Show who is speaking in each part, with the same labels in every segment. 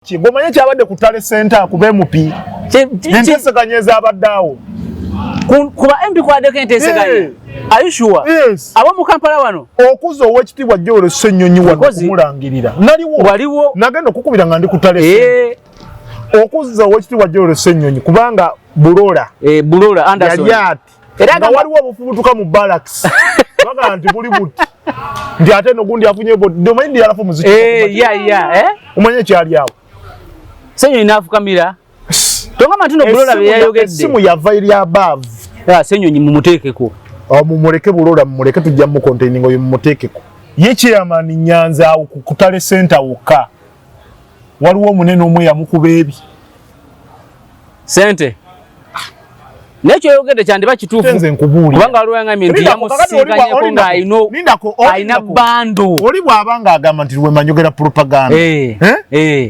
Speaker 1: Ngomanye kyabadde ku Ttale Center ku MP. Enteseganyeza abaddawo.
Speaker 2: Kuba MP kwaddeko enteseganya. Are you sure?
Speaker 1: Yes.
Speaker 2: Abo mu Kampala wano.
Speaker 1: Okuza owekitiibwa Joel Ssenyonyi wano kumulangirira.
Speaker 2: Waliwo.
Speaker 1: Nagenda okukubira nga ndi ku Ttale Center. Okuza owekitiibwa Joel Ssenyonyi kubanga Bulola.
Speaker 2: Bulola Anderson.
Speaker 1: Yali era waliwo obufubutuka mu barracks. Baga nti buli buti. Ndi ate no gundi afunye bot. Ndomanyi ndi alafu muziki. Umanye kyali awo.
Speaker 2: Ssenyonyi nafukamira. Tonga matuno Bulola beyayogedde.
Speaker 1: Simu yava eri above.
Speaker 2: Ssenyonyi mumuteekeko.
Speaker 1: Mumuleke Bulola mumuleke tujja mu containing oyo mumuteekeko. Ye chairman Nyanza ku Ttale Center wokka. Waliwo omunene omwe yamukuba ebi.
Speaker 2: Sente. Nekyo yogedde kyandiba kituufu. Kubanga waliwo yangamye nti yamusinkanyeko nga ayina bando.
Speaker 1: Oli bw'abanga agamba nti lwe manyogera propaganda.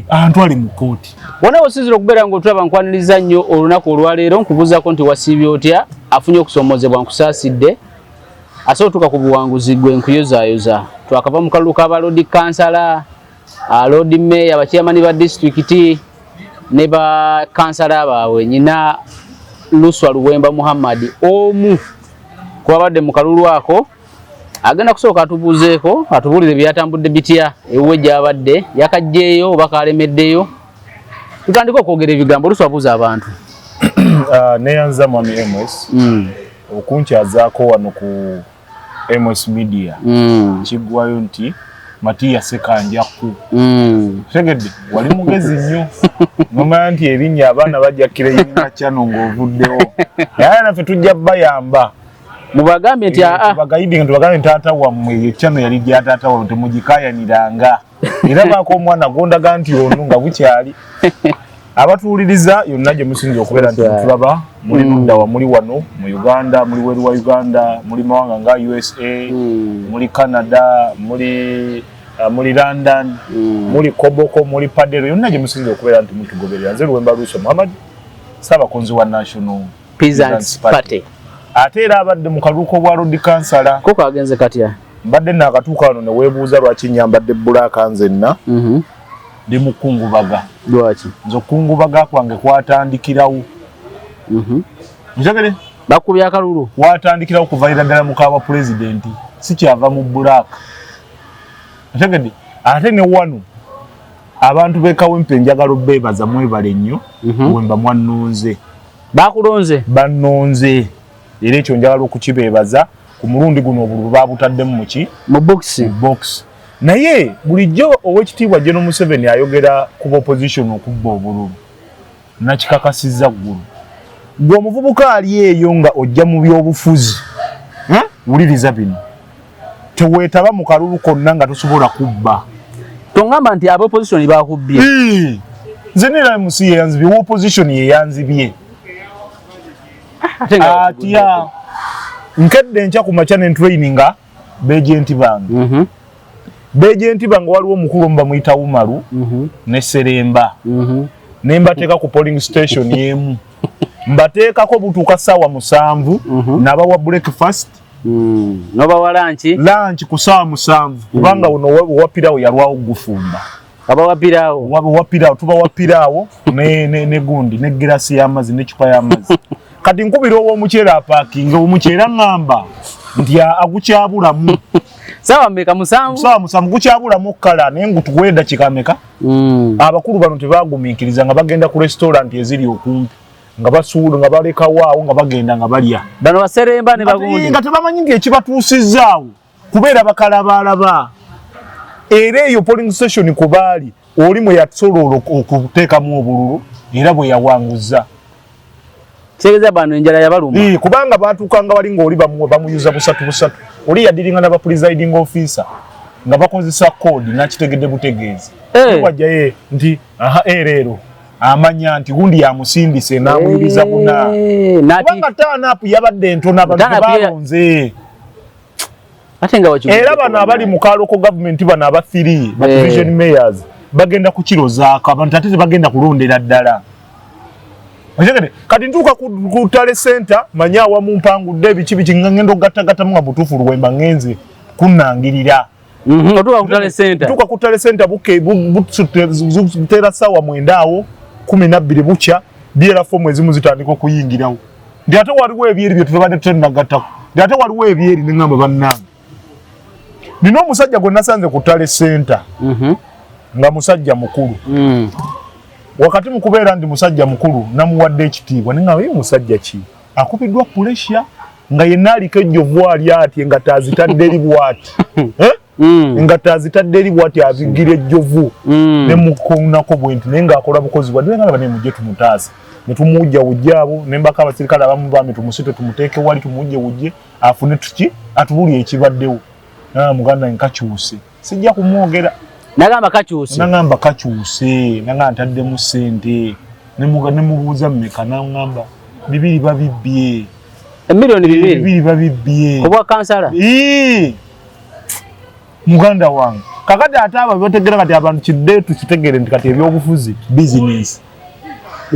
Speaker 1: Antwali mu kooti.
Speaker 2: Wona osinzira okubeera ng'otulaba nkwaniriza nnyo olunaku olwaleero nkubuuzaako nti wasiibye otya afunye okusoomoozebwa nkusaasidde asootuka ku buwanguzi gwe nkuyozaayoza twakava mu kalulu ka baloodi kansala loodi meya bachairman ba disitulikiti ne ba kansala baabwe nyina Luswa Luwemba Muhammad omu kwabadde mu kalulu ako agenda kusooka atubuuzeeko atubuulize byatambudde bitya ewe gy'abadde yakajjeeyo oba kalemeddeyo tutandika okwogera ebigambo Luswa abuuza abantu.
Speaker 1: Neyanza mwami MS okunkyazaako wano ku MS Media kiggwayo nti Matiya Sekanjakku tegedde wali mugezi nnyo nomanya nti erinnya abaana bajja kireyina kyano ng'ovuddewo naye naffe tujja bayamba
Speaker 2: mubagambye nti
Speaker 1: tubagayidinga tubagambye nti taata wammwe kyano yali gya taata wammwe temugikayaniranga era baako omwana gondaga nti ono nga bukyali abatuwuliriza yonna gye musinza okubeera nti tulaba muli nuddawa muli wano mu Uganda muli weru wa Uganda muli mawanga nga USA muli Canada muli London muli Koboko muli Padero yonna gye musinza okubeera nti mutugoberera nze Luwemba Luswa Muhammad Ssaabakonzi wa National
Speaker 2: Peasants Party
Speaker 1: ate era abadde mu kaluuko bwa Road Kansala
Speaker 2: koko agenze katya
Speaker 1: mbadde naakatuuka wano ne weebuuza lwaki nyambadde bbulaaka nzenna ndi mukungubaga
Speaker 2: lwaki
Speaker 1: nze okungubaga kwange kwatandikirawo njagale
Speaker 2: bakubya akalulu
Speaker 1: watandikirawo kuvaira ddala mukaaba pulezidenti si kyava mu bbulaaka njagade ate ne wano abantu b'ekawempe njagala beebaza mwebale nnyo Luwemba mwannonze
Speaker 2: bakulonze
Speaker 1: bannonze era ekyo njagala okukibeebaza ku mulundi guno obululu babutaddemu muki
Speaker 2: mu box
Speaker 1: naye bulijjo owekitiibwa General Museveni ayogera ku opposition okubba obululu nakikakasizza ggulu gwe omuvubuka ali eyo nga ojja mu byobufuzi wuliriza bino teweetaba mu kalulu konna nga tosobola kubba
Speaker 2: tongamba nti aba opposition bakubbye
Speaker 1: nze nera MC yeyanzibye opposition yeyanzibye atya nkedde nkya ku makya ne traininga bejenti bange bejenti bange waliwo omukulu mubamuyita Umaru ne Seremba ne mbateeka ku polling station yemu mbateekako butuuka ssaawa 7 nabawa breakfast
Speaker 2: nobawa lunch
Speaker 1: ku ssaawa 7 kubanga uno wapirawo yalwawo gufumba wapirawo tubawapirawo ne gundi ne girasi y'amazzi ne cupa y'amazzi kati nkubira ow'omuceera apaakinga omuceera ngamba nti agukyabulamu
Speaker 2: sawa meka 7
Speaker 1: gukyabulamu kala naye ngutuwe dakika meka abakulu bano tebagumiikiriza nga bagenda ku restaurant eziri okumpi nga basuula nga baleka waawo nga bagenda nga balya
Speaker 2: bano baseremba ne bagundi
Speaker 1: nga tebamanyi nti ekibatuusizaawo kubeera bakalabalaba era eyo polling station ku baali oli mwe yasobola okuteekamu obululu era bwe yawanguza
Speaker 2: kyegeza bano enjala yabaluma
Speaker 1: kubanga baatuukanga wali ng'oli bamuyuza busatu oli yadiringa n'aba presiding officer nga bakozesa kodi nakitegedde butegeezi wajjaye nti leero amanya nti gundi yamusindise n'amuyuliza kubanga taanapu yabadde entono abantu tebalonze era bano abali mu kaaloko gavumenti bano aba 3 ba division mayors bagenda kukirozaako abantu ate tebagenda kulondera ddala kati ntuuka ku Ttale Center manya awamu mpangudde ebiki ngenda okugattagattamu nga butuufu Luwemba ngenze kunnangirira
Speaker 2: Otuka kutale center.
Speaker 1: Tuka kutale center buke butera sawa mwendaawo 12 bucha biera fomu ezimu zitandika okuyingirawo. Ndi ate waliwo ebyeri bye tulabadde tunagattako. Ndi ate waliwo ebyeri ne ngamba bannange. Nino omusajja gwe nasanze kutale center. Nga musajja mukulu. Wakati mukubeera ndi musajja mukulu namuwadde ekitiibwa ne ngamba musajja ki? Akubiddwa pressure nga yenna aliko ejjovu ali ati engata azitadde eri bwati. Engata azitadde eri bwati abigira ejjovu ne mukunako bwenti naye ng'akola bukozi bwadde nga bane mujje tumutaasa ne tumujja wujjaabo ne mbaka abasirikale abamu bami tumusite tumuteeke wali tumujje wujje afune tuki atubuli ekibaddewo. Muganda nkakyuse sijja kumwogera
Speaker 2: nagamba kakyuse
Speaker 1: nanga ntadde mu ssente ne mubuuza mmeka n'angamba 2 babibbye
Speaker 2: emiliyoni
Speaker 1: 2 babibbye
Speaker 2: obwa kansala
Speaker 1: muganda wange kakati ate abo bategera kati abantu kidde tukitegere nti kati ebyobufuzi business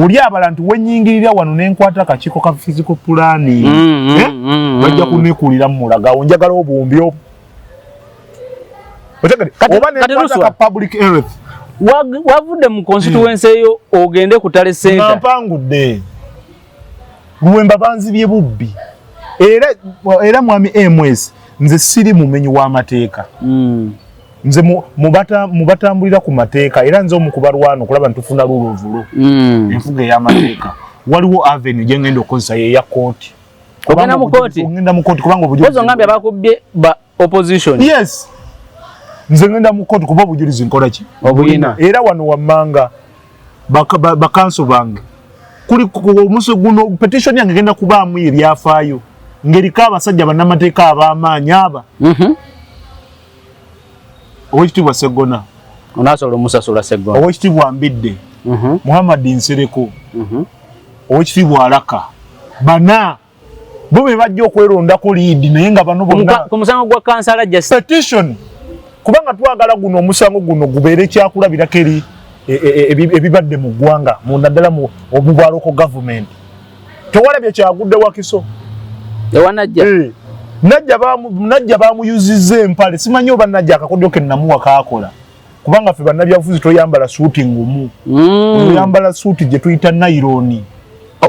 Speaker 1: oli abalantu wenyingirira wano nenkwata akakiiko ka physical planning bajja kunekulira mu mulagawo njagala obumbi obwo oba nenkwata ka public health
Speaker 2: wavudde mu constituency eyo ogende kutale center
Speaker 1: mpangudde Luwemba banzibye bubbi era mwami MS nze siri mumenyi w'amateeka nze mubatambulira ku mateeka era nze omukubalwano kulaba ntufuna luluvulo enfuga ey'amateeka waliwo avenue gye ngenda okozesa yeya kooti
Speaker 2: ogenda mu kooti
Speaker 1: kubanga
Speaker 2: obujulizi ngambye abakubbye ba opposition
Speaker 1: yes nze ngenda mu kooti kuba obujulizi nkola ki
Speaker 2: obuyina
Speaker 1: era wano wammanga bakanso bange kuli omuso guno petition yange genda kubaamu ebyafaayo ngeriko abasajja bannamateeka ab'amaanyi aba owekitiibwa Segona
Speaker 2: onasobola omusasula Segona
Speaker 1: owekitiibwa Mbidde Muhammad Nsereko owekitiibwa Alaka bana bo be bajja okwerondako liidi naye nga bano bonna
Speaker 2: ku musango gwa kansala just
Speaker 1: petition kubanga twagala guno omusango guno gubeere kyakulabirako eri ebibadde mu ggwanga munaddala mu obubwaloko gavumenti tewalabye kyagudde Wakiso
Speaker 2: ewanajja
Speaker 1: najja bamuyuzizza empale simanyi oba najja akakodyo ke namuwa kaakola kubanga ffe bannabyabufuzi toyambala suuti ngumu oyambala suuti gye tuyita naironi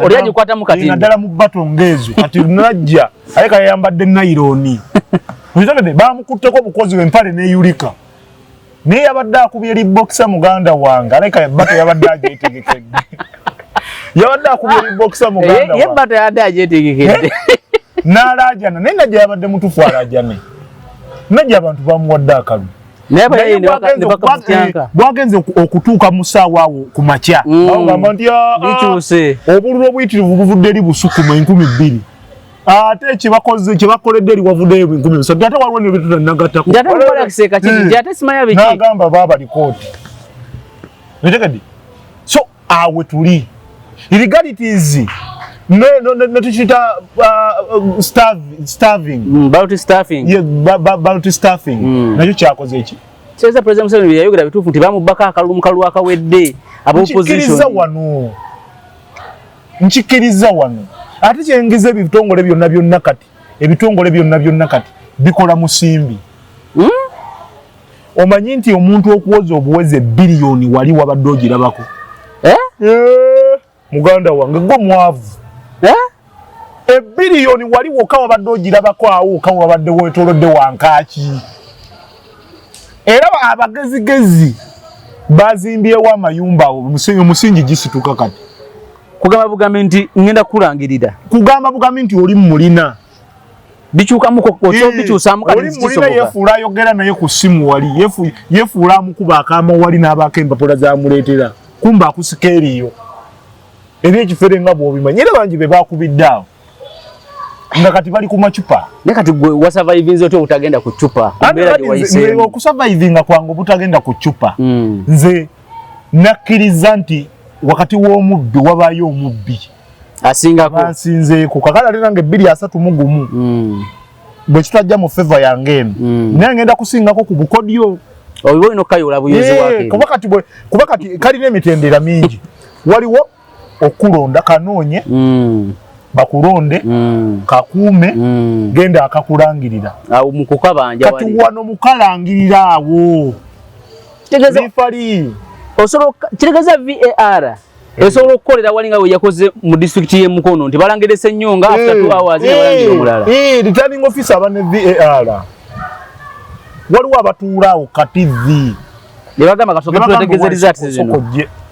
Speaker 2: oli agikwatamu kati
Speaker 1: naddala mu bato ngeezo kati najja aye kayambadde naironi okitegedde bamukutteko obukozi empale neyulika naye yabadde akubye libokisa muganda wange aleka bato yabadde agyetegekedde yabadde akubye libokisa muganda wange
Speaker 2: bato yabadde agyetegekedde
Speaker 1: n'alaajana naye najja yabadde mutufu alaajane najja abantu bamuwadde akalu bwagenze okutuuka mu ssaawa awo ku makya bagamba nti obululu obuyitirivu buvudde eri busukuma 20,000 ate kyebakoledde eri wavuddeyo 3,000 ate waliwo nebitutanagattako n'agamba baaba likooti etegedde so awe tuli irregalities netukiyita baloti staffing nakyo kyakoze eki
Speaker 2: kyeza president Museveni yayogera bituufu nti bamubbako akalulu mu kalulu akawedde
Speaker 1: nkikiriza wano ate kyengiza ebitongole byonna kati ebitongole byonna kati bikola musimbi omanyi nti omuntu okuwoza obuweze biliyoni wali wabadde ogirabako muganda wange gwe mwavu ebiliyoni wali woka wabadde ogirabako awo oka wabadde wetolodde wankaki era abagezigezi bazimbyewo amayumba awo omusingi gisituka kati
Speaker 2: kugamba bugambe nti ngenda kulangirira
Speaker 1: kugamba bugambe nti oli mulina
Speaker 2: bikyukamuko bikyusaamu
Speaker 1: kati kisoboka yefuula ayogera naye ku ssimu wali yefuula amukuba akaama wali n'abaako empapula zamuleetera kumba akusika eriyo ebyekifere nga bw'obimanyi era bangi be baakubidde awo nga kati bali ku macupa
Speaker 2: naye kati gwe wasurvivinze otya obutagenda ku cupa
Speaker 1: okusurvivinga kwange obutagenda ku cupa nze nakkiriza nti wakati w'omubbi wabaayo omubbi
Speaker 2: asingako
Speaker 1: bansinzeeko kakala ate nange 231 bwe kitajja mu feva yange eno naye ngenda kusingako ku bukodyo
Speaker 2: oba olina okukayula buyozi wake
Speaker 1: kuba kati kalina emitendera mingi waliwo okulonda kanoonye bakulonde kakuume genda akakulangirira
Speaker 2: awo mukukabanja
Speaker 1: wali kati wano mukalangirira awo rifari
Speaker 2: osolo kitegeza VAR esolo okukolera wali nga we yakoze mu district ye Mukono nti balangire Ssenyonga after 2 hours ne balangira omulala
Speaker 1: returning officer abane VAR waliwo abatuulaawo ka TV
Speaker 2: ne bagamba kasoka tutegeze result zino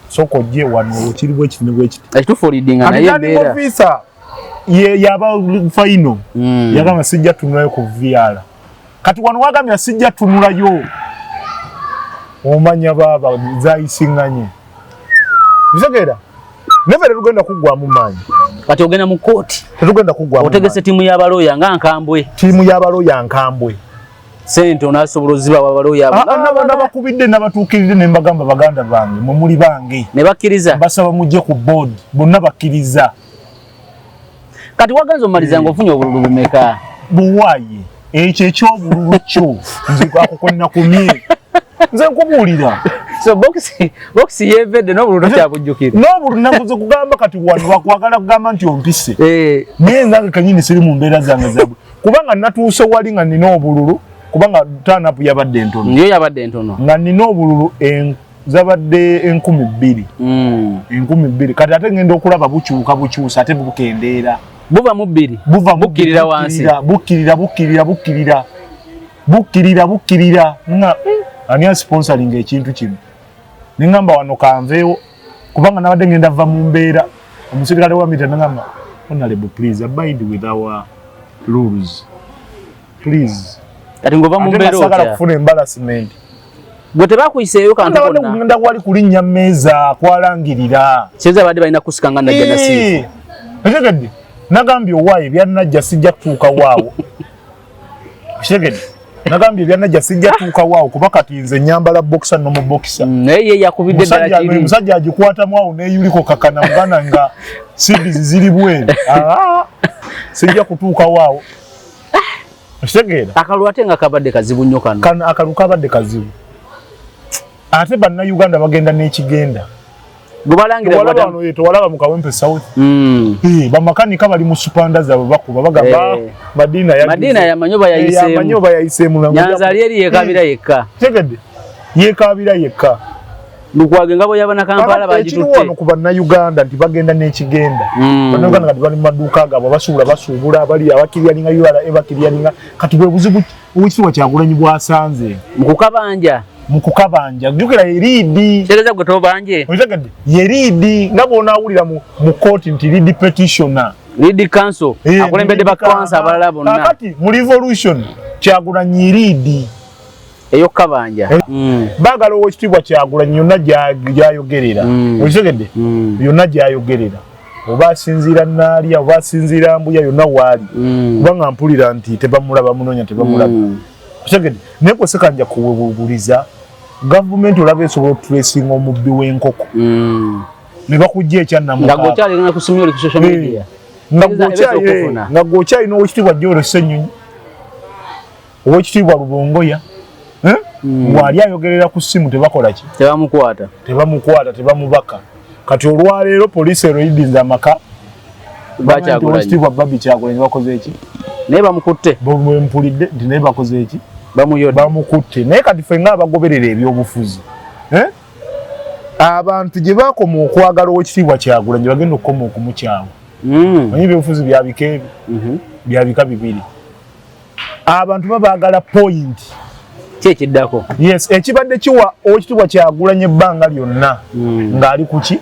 Speaker 1: sokojje wano kiri bwe kiti ne bwe kiti
Speaker 2: ekitufu leadinga naye
Speaker 1: returning officer ye yaba final yagamba sijja tunulayo ku VAR kati wano wagambya sijja tunulayo omanya baba zayisinganye bisegera neve tugenda kuggwamu maanyi
Speaker 2: kati ogenda mu kooti
Speaker 1: tetugenda kuggwamu
Speaker 2: otegese timu y'abaloya nga Nkambwe
Speaker 1: timu y'abaloya Nkambwe
Speaker 2: sente onasobola ziba abaloya
Speaker 1: n'abakubidde n'abatuukirire ne mbagamba baganda bange mwe muli bange
Speaker 2: ne bakkiriza
Speaker 1: basaba mujje ku board bonna bakkiriza
Speaker 2: kati waganza omaliza ng'ofunye obululu bumeka
Speaker 1: buwaaye ekyo ekyobululu kyo nze akukonna kumye nze nkubuulira
Speaker 2: so box yevedde n'obululu kyakujjukira
Speaker 1: n'obululu nakuze kugamba kati wano bakwagala kugamba nti ompise naye nzange kanyini siri mu mbeera zange zabwe kubanga natuuse wali nga nina obululu kubanga turn-up yabadde ntono
Speaker 2: niyo yabadde ntono
Speaker 1: nga nina obululu zabadde 2,000 kati ate ngenda okulaba bukyusa ate bukendeera
Speaker 2: buva mu 2 bukkirira wansi bukkirira nga ani asponsoring ekintu kino ningamba wano kanveewo kubanga nabadde ngenda va mu mbeera omusirikale wa mita nangamba honorable please abide with our rules please kati ngova mu mbeera
Speaker 1: otya kufuna embarrassment
Speaker 2: gwe tebakuyiseeyo kantu konna
Speaker 1: ngenda wali kulinnya mmeeza kwalangirira
Speaker 2: kyeza badde balina kusikanga najja nasiifu
Speaker 1: ekegedde nagambye owaayo ebyanajja sijja kutuuka waawo ekegedde nagambye ebyanajja sijja tuuka waawo kuba kati nze nyambala boxer no mu boxer
Speaker 2: naye ye yakubidde ddala kiri
Speaker 1: musajja agikwatamu awo neeyuliko kakana mugana nga sidizi ziri bweru sijja kutuuka waawo ekitegeera
Speaker 2: akalulu ate nga kabadde kazibu nnyo kano
Speaker 1: akalulu kabadde kazibu ate bannayuganda bagenda n'ekigenda tewalaba mu Kawempe South bamakanika bali mu supanda zaabwe bakuba bagamba
Speaker 2: Madina yamanyoba
Speaker 1: yayiseemu
Speaker 2: Nyanza eri yekabira yekka
Speaker 1: tegedde yekabira yekka
Speaker 2: Lukwage ngabo yabana Kampala bagitutte
Speaker 1: ekiri wano ku bannayuganda nti bagenda n'ekigenda bannayuganda kati bali mu maduuka gaabwe basuubula bali abakiryaninga URA bakiryaninga kati bwe buzibu obwekitiibwa Kyagulanyi bwasanze mu kukabanja jjukira yeridi
Speaker 2: tereza gwe tobanje
Speaker 1: otegedde yeridi nga bonaawulira mu kooti nti lead petitioner
Speaker 2: lead council akulembedde ba council abalala bonna
Speaker 1: kati mu revolution Kyagulanyi yeridi
Speaker 2: eyo kabanja
Speaker 1: baagala owekitiibwa Kyagulanyi yonna gyayogerera otegedde yonna gyayogerera oba asinziira Naalya oba asinziira Mbuya yonna waali kubanga mpulira nti tebamulaba munoonya tebamulaba otegedde naye kwe sekanja kuwebuubuliza gavumenti olaba esobola okutulesinga omubbi w'enkoko ne bakujja ekyannamuka nga gwokyalina owekitiibwa Joel Ssenyonyi owekitiibwa Lubongoya waali ayogerera ku ssimu tebakola ki tebamukwata tebamubaka kati olwaleero poliisi eroidinza amaka owekitiibwa Babi Kyagulanyi bakoze eki
Speaker 2: naye bamukutte
Speaker 1: bwempulidde nti naye bakoze eki
Speaker 2: bamukutte
Speaker 1: naye kati ffe nga abagoberera ebyobufuzi abantu gye bakoma okwagala owekitiibwa Kyagulanyi bagenda okukoma okumukyawa manyi ebyobufuzi byabika ebi byabika bibiri abantu babaagala point
Speaker 2: kyekiddako
Speaker 1: yes ekibadde kiwa owekitiibwa Kyagulanyi ebbanga lyonna ng'ali kuki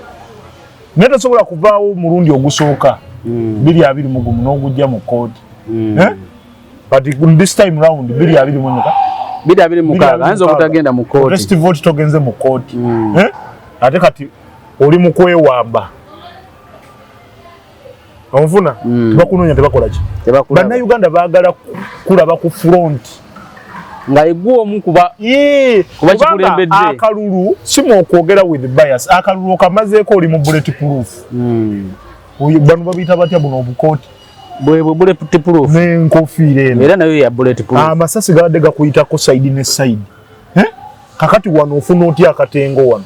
Speaker 1: naye tosobola kuvaawo mulundi ogusooka 2020 n'ogujja mu kooti but this time round
Speaker 2: 2026 anza okutagenda mu kooti
Speaker 1: rest vote togenze mu kooti ate kati oli mu kwewamba onfuna tebakunoonya tebakola ki bannayuganda baagala kulaba ku front
Speaker 2: nga igwo omu kuba kikulembedde
Speaker 1: akalulu simu okwogera with bias akalulu okamazeeko oli mu bulletproof bano babiyita batya buno obukooti
Speaker 2: bwe bulletproof
Speaker 1: n'enkofiira eno
Speaker 2: era nayo ya bulletproof
Speaker 1: amasasi gabadde gakuyitako side ne side kakati wano ofuna otya akatengo wano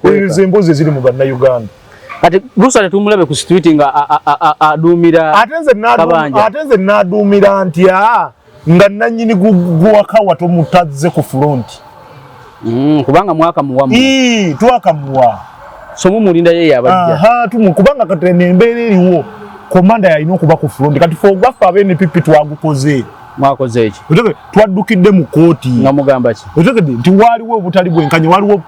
Speaker 1: ezo emboozi eziri mu bannayuganda
Speaker 2: Kati Bruce tumulabe ku street nga adumira
Speaker 1: atenze nadumira ntya nga nanyini guwaka wato mutazze ku front
Speaker 2: kubanga mwaka muwamu
Speaker 1: twakamuwa
Speaker 2: so mumulinda yeye abajja
Speaker 1: kubanga katene embeera eriwo komanda yalina okuba ku front kati fogwafa abene pipi twagukoze
Speaker 2: mwakoze eki
Speaker 1: twaddukidde mu kooti
Speaker 2: nga mugamba ki
Speaker 1: otegedde nti waliwo obutali bwenkanya waliwo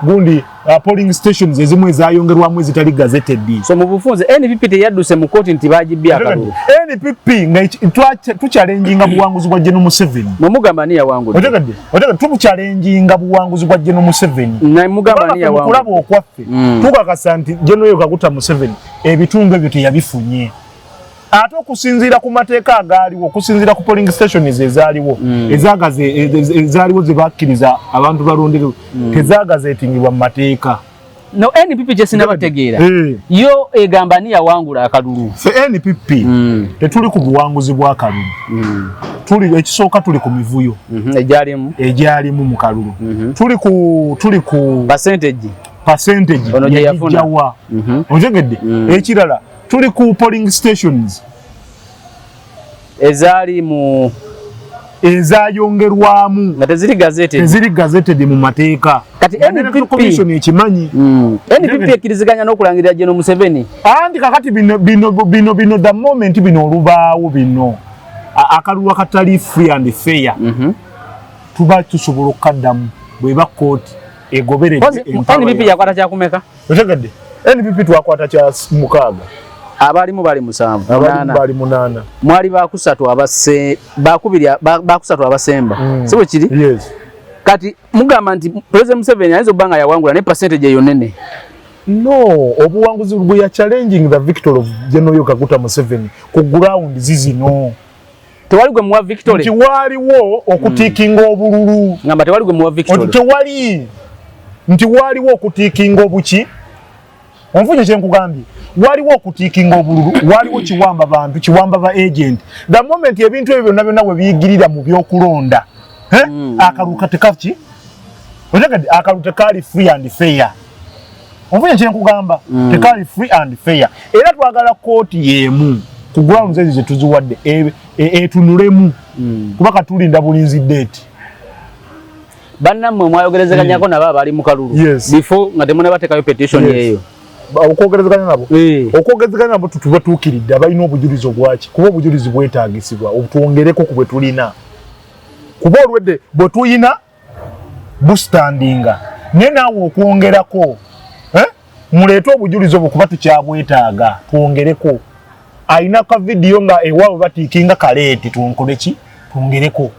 Speaker 1: gundi polling stations ezimu ezayongerwamu ezitali gazetted
Speaker 2: so mu bufunze NPP teyadduse mu kooti nti bagibbya akalulu
Speaker 1: NPP nga tuchallenginga buwanguzi bwa General Museveni
Speaker 2: mugamba ni yawangudde
Speaker 1: otegedde tuchallenginga buwanguzi bwa General Museveni
Speaker 2: na mugamba ni yawangudde
Speaker 1: kulaba okwaffe tukakasa nti General Kaguta Museveni ebitundu ebyo teyabifunye ate okusinziira ku mateeka agaaliwo okusinziira ku polling stations ezaaliwo ezaaliwo ze bakkiriza abantu balonderwe tezagazeetingibwa mu mateeka
Speaker 2: no NPP jesina bategeera yo egamba ni yawangula akalulu
Speaker 1: fe NPP tetuli ku buwanguzi bwa kalulu tuli ekisooka tuli ku mivuyo ejaalimu mu kalulu tuli ku percentage
Speaker 2: ono gye yafuna
Speaker 1: otegedde ekirala tuli ku polling stations ezayongerwamu
Speaker 2: nga teziri
Speaker 1: gazetted mu mateeka
Speaker 2: kati NPP
Speaker 1: commission ekimanyi
Speaker 2: NPP ekiriziganya n'okulangirira General Museveni
Speaker 1: andi kakati bino the moment bino olubaawo bino akalulu akatali free and fair tuba tusobola okukaddamu bweba kooti egoberedde
Speaker 2: NPP yakwata kyakumeka
Speaker 1: otegedde NPP twakwata kya mukaaga
Speaker 2: abalimu bali 7
Speaker 1: bali 8
Speaker 2: mwali bakusatu abasemba sibo kiri
Speaker 1: yes
Speaker 2: kati mugamba nti President Museveni ayinza obanga yawangula ne percentage eyo nene
Speaker 1: no obuwanguzi bwe ya challenging the victory of General Kaguta Museveni ku ground zizino
Speaker 2: tewali gwe muwa victory
Speaker 1: nti waliwo okutikinga obululu
Speaker 2: ngamba tewali gwe muwa victory
Speaker 1: tewali nti waliwo okutikinga obuki onfunye kye nkugambye waliwo okutikinga obululu waliwo kiwamba bantu kiwamba ba agent the moment ebintu ebyo byonna we biyigirira mu byokulonda akaluka tekaki otegedde akaluka kali free and fair onfunye kye nkugamba tekali free and fair era twagala kooti yemu ku grounds ezo zetuziwadde etunulemu kuba katulinda bulinzi date
Speaker 2: bannammwe mwayogerezeganyako nabo abali mu kalulu before nga temunabatekayo petition yeyo
Speaker 1: okwogerezeganya nabo tubatuukiridde abalina obujulizi obwaki kuba obujulizi bwetaagisibwa obutwongereko ku bwe tulina kuba olwedde bwe tuyina bustandinga naye naawe okwongerako muleete obujulizi obwo kuba tukyabwetaaga twongereko ayina ka vidiyo nga ewaabwe batiikinga kaleeti twonkoleki twongereko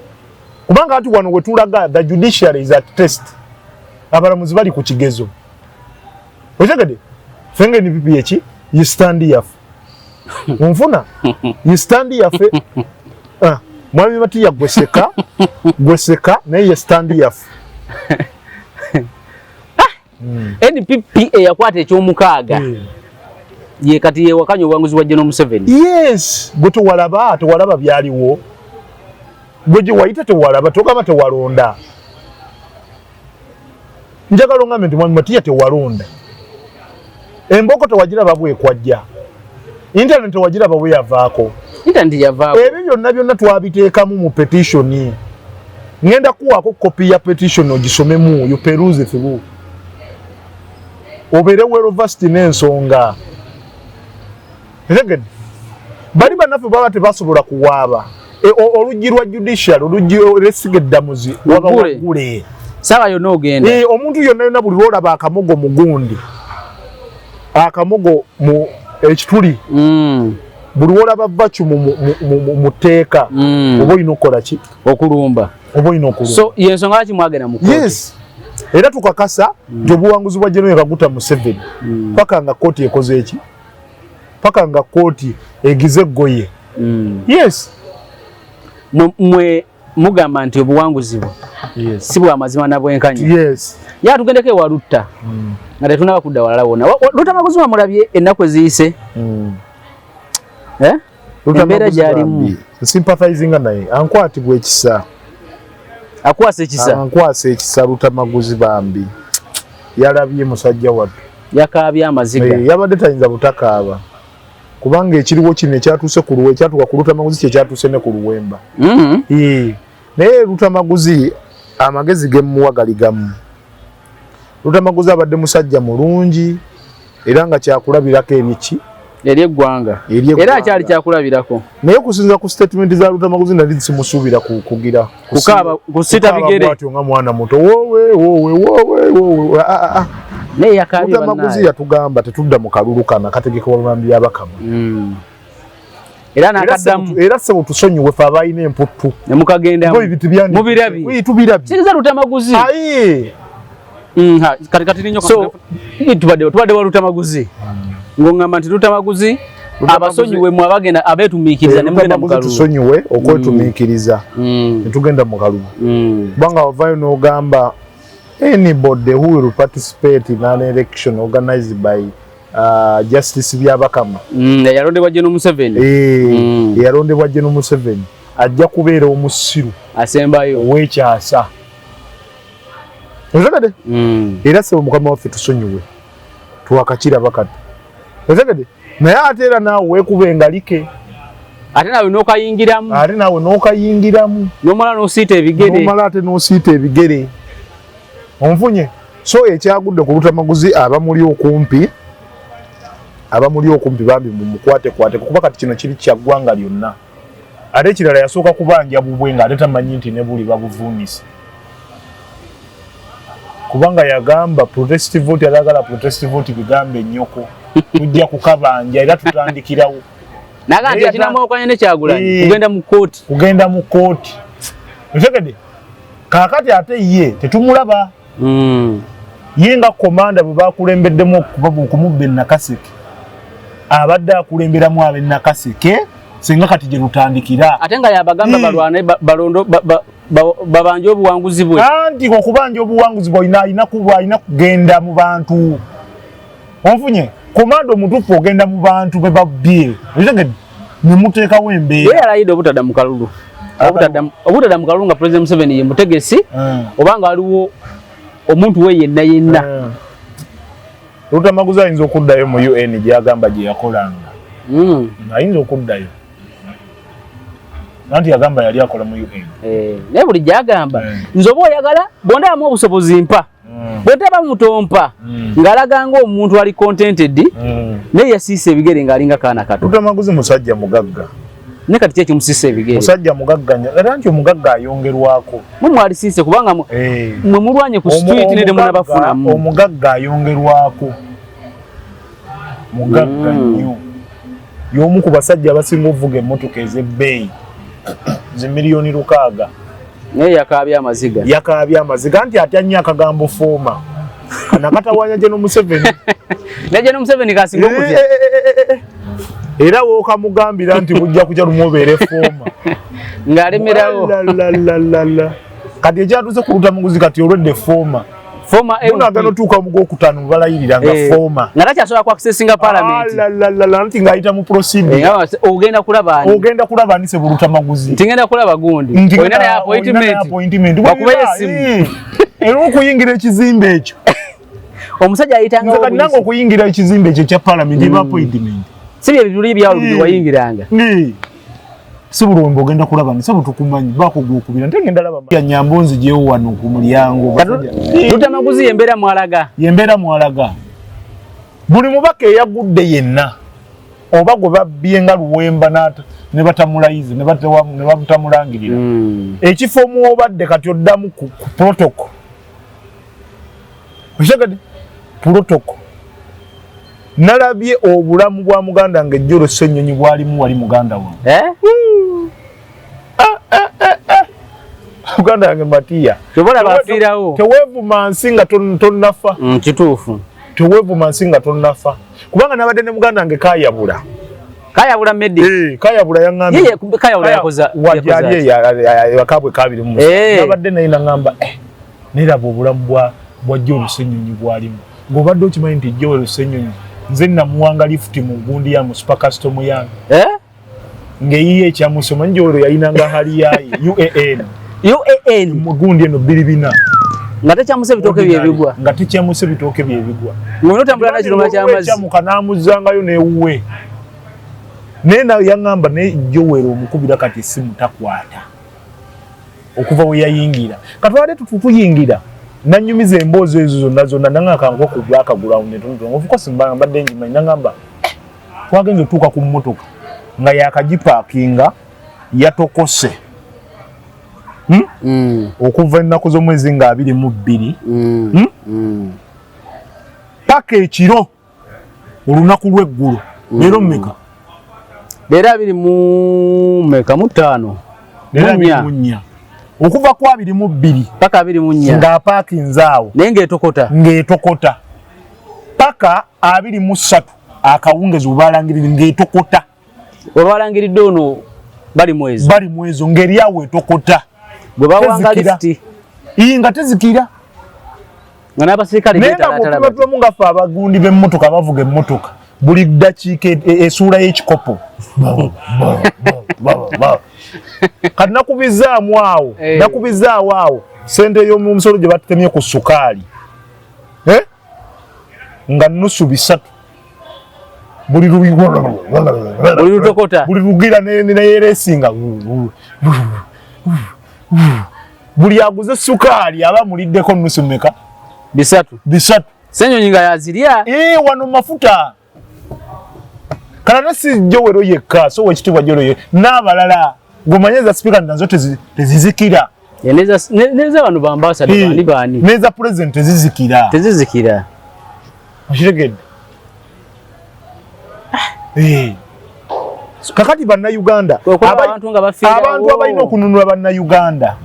Speaker 1: kubanga ati wano we tulaga the judiciary is at test abalamuzi bali ku kigezo otegedde fenge ni pipi eki you stand yaffe onfuna you stand yaffe mwami batiya gweseka naye ye stand yaffe
Speaker 2: NPP eyakwata ekyomukaaga ye kati yewakanya obuwanguzi bwa General Museveni
Speaker 1: yes gwe tewalaba byaliwo gwe gye wayita tewalaba togamba tewalonda njagala ongambe nti mwami Matiya tewalonda emboko tewagiraba bwekwajja internet tewagiraba bwe yavaako ebyo byonna twabiteekamu mu petition ngenda kuwaako kopi ya petition ogisomemu you peruse through obeere werovasity n'ensonga etegedde bali bannaffe baba tebasobola kuwaaba oluggi lwa judicial oluggi lw'essiga eddamuzi waba waggule
Speaker 2: sawa yonna ogenda
Speaker 1: omuntu yonna buli lwolaba akamogo mugundi akamogo mu ekituli buli lwolaba vacu mu tteeka oba olina okukola ki
Speaker 2: okulumba
Speaker 1: oba olina okulumba
Speaker 2: so yensonga lwaki mwagenda mu kooti
Speaker 1: yes era tukakasa nti obuwanguzi bwa General Kaguta Museveni paka nga kooti ekoze eki paka nga kooti egize eggoye yes
Speaker 2: mwe mugamba nti obuwanguzi bwo si bwa mazima na bwenkanya
Speaker 1: yes
Speaker 2: ya tugendeko ewa Lutta nga tetunaba kudda walala wonna Lutta Maguzima mulabye ennaku eziyise embeera gyalimu
Speaker 1: sympathizing naye ankwatibwa ekisa
Speaker 2: akwasa ekisa
Speaker 1: Lutta Maguzima bambi yalabye musajja wattu
Speaker 2: Yakaabya amaziga.
Speaker 1: Yabadde tayinza butakaaba. Kubanga ekiriwo kino ekyatuuse ku luwe kyatuka ku Lutamaguzi kye kyatuuse ne ku Luwemba. Naye Lutamaguzi amagezi gemuwa gali gamu. Lutamaguzi abadde musajja mulungi era nga kyakulabirako emiki
Speaker 2: eri eggwanga era kyali kyakulabirako. Naye
Speaker 1: okusinza ku statement za Lutamaguzi nali simusuubira kugira
Speaker 2: kusita bigere
Speaker 1: bwatyo nga mwana muto wowe
Speaker 2: naye yakaabye
Speaker 1: Lutamaguzi yatugamba tetudda mu kalulu kana kategeka Olumambi y'Abakama.
Speaker 2: Era nakaddamu
Speaker 1: era sebo tusonyiwe fe abayina emputtu
Speaker 2: ne mukagenda
Speaker 1: mubirabi tubirabi
Speaker 2: kiriza Lutamaguzi kati ninyo so tubadde wa Lutamaguzi ngongamba nti Lutamaguzi abasonyiwe mu abagenda abetumiikiriza ne mugenda mu kalulu
Speaker 1: tusonyiwe okwetumiikiriza ne tugenda mu kalulu banga wavayo n'ogamba anybody who will participate in an election organized by Justice Byabakama
Speaker 2: yalondebwa General Museveni
Speaker 1: yalondebwa General Museveni ajja kubeera omusiru
Speaker 2: asembayo
Speaker 1: w'ekyasa ozagade era sebo mukama waffe tusonyiwe twakakiraba kati ozagade naye ate era naawe weekubenga like
Speaker 2: ate nawe n'okayingiramu nomala
Speaker 1: n'osiita ebigere onfunye so ekyagudde ku Lutamaguzi abamuli okumpi bambi mumukwate kuba kati kino kiri kya ggwanga lyonna ate ekirala yasooka kubanja bubwe nga ate tamanyi nti ne buli babuvuunisa kubanga yagamba protestive vote yalagala protestive vote bigambe nnyoko tujja kukabanja era tutandikirawo
Speaker 2: nagati yakinamu okwanya ne Kyagulanyi kugenda mu kooti otegedde kaakati ate ye tetumulaba ye nga komanda bwe bakulembeddemu okumubba e Nakaseke abadde akulemberamu ab'e Nakaseke singa kati gye lutandikira ate nga yabagamba balwane balondo babanje obuwanguzi bwe
Speaker 1: anti okubanja obuwanguzi bwe alina kugenda mu bantu onfunye komanda omutuufu ogenda mu bantu be babbye ne muteekawo embeera
Speaker 2: ye yalayidde obutadda mu kalulu obutadda mu kalulu nga President Museveni ye mutegesi oba nga waliwo omuntu we yenna Lutamaguzi ayinza okuddayo mu UN gyagamba gye yakolanga ayinza okuddayo nanti yagamba yali akola mu UN naye buli gyagamba nze oba oyagala bondamu obusobozi mpa bwetaba mutompa ng'alaga ng'omuntu ali contented naye yasiisa ebigere ng'alinga kaana kato Lutamaguzi musajja mugagga ne kati kyeki musiisa ebigere musajja mugagga era nti omugagga ayongerwako mumwalisiise kubanga mwe mulwanye ku street ne munabafunamu omugagga ayongerwako mugagga nnyo y'omu ku basajja abasinga ovuga emmotoka ez'ebbeeyi z'emiliyoni 600 naye yakaabya amaziga nti atya nnyo akagambo fooma nakatawanya General Museveni ne General Museveni kasinga okutya era wookamugambira nti bujja kujja lumwobeere fooma ng'alemerawo kati ekyatuuse ku Lutamaguzi kati olwedde fooma munagano tuuka mu gwokutaano mubalayirira nga fooma nga takyasobola ku accessinga parliament nti ng'ayita mu proceeding ogenda kulaba ani se Lutamaguzi nti ngenda kulaba gundi olina naye appointment wakubayo essimu era okuyingira ekizimbe ekyo omusajja ayitanga nze kati nange okuyingira ekizimbe ekyo ekya parliament eba appointment sibye ebituli byawulu bye wayingiranga si bulombe ogenda kulaba nisabo tukumanyi bakugukubira ntegenda laba ya Nyambonzi gyewo wano ku mulyango Lutamaguzi yembeera mwalaga buli mubaka eyagudde yenna oba gwe babbye nga Luwemba ne batamulayize ne batamulangirira ekifo muobadde kati oddamu ku protocol oshagade protocol nalabye obulamu bwa muganda ng'ejjolo Ssenyonyi bwalimu wali muganda wange muganda wange Matiya teweevuma nsi nga tonnafa kituufu teweevuma nsi nga tonnafa kubanga nabadde ne muganda wange Kayabula Medi Kayabula yaŋŋambye akabwe kabiri mu nabadde naye naŋŋamba neraba obulamu bwa Joel Ssenyonyi bwalimu ng'obadde okimanyi nti Joel Ssenyonyi nze namuwanga lifuti mu gundi ya mu super custom yange ng'eyiye ekyamusoma nje olwo yayinanga hali yaye UAN mu gundi eno 24 ngate kyamuse bitoke byebigwa
Speaker 1: ngate kyamuse bitoke byebigwa
Speaker 2: ngono tambula na kiroma kyamazi
Speaker 1: kyamuka namuzangayo newuwe nena yangamba ne Joel omukubira kati simu takwata okuva we yayingira katwade tutuyingira nanyumiza embozo ezo zonna nanga kangwa ku black ground netuntu of simbanga mbadde njima nangamba twagenze tuka ku mmotoka nga yakajipakinga yatokose okuva ennaku z'omwezi nga 22 paka ekiro olunaku lw'eggulu leero mmeka
Speaker 2: leero 25
Speaker 1: leero 24 okuva ku 22
Speaker 2: paka 24
Speaker 1: nga paakinze awo ng'etokota paka 23 akawungezi ubalangirira ng'etokota
Speaker 2: wabalangiridde ono bali mwezo ngeri awo etokota
Speaker 1: bwe bawanga listi nga tezikira
Speaker 2: nga n'abasirikale
Speaker 1: beetalamu nga ffe abagundi b'emmotoka bavuga emmotoka buli ddakiika essuula y'ekikopo kati nakubizaawo awo sente y'omusolo gye batutemye ku sukaali nga nusu 3 buli
Speaker 2: lutokota
Speaker 1: buli lugira neyeresinga buli aguze sukaali aba muliddeko nusu meka 3
Speaker 2: Ssenyonyi nga yazirya
Speaker 1: wano mafuta kalana si Joel yekka so wekitibwa Joel n'abalala gomanyeza speaker nazo tezizikira
Speaker 2: neza bano bambasada bani
Speaker 1: neza president tezizikira oshiregedde kakati bannauganda abantu abalina okununula bannauganda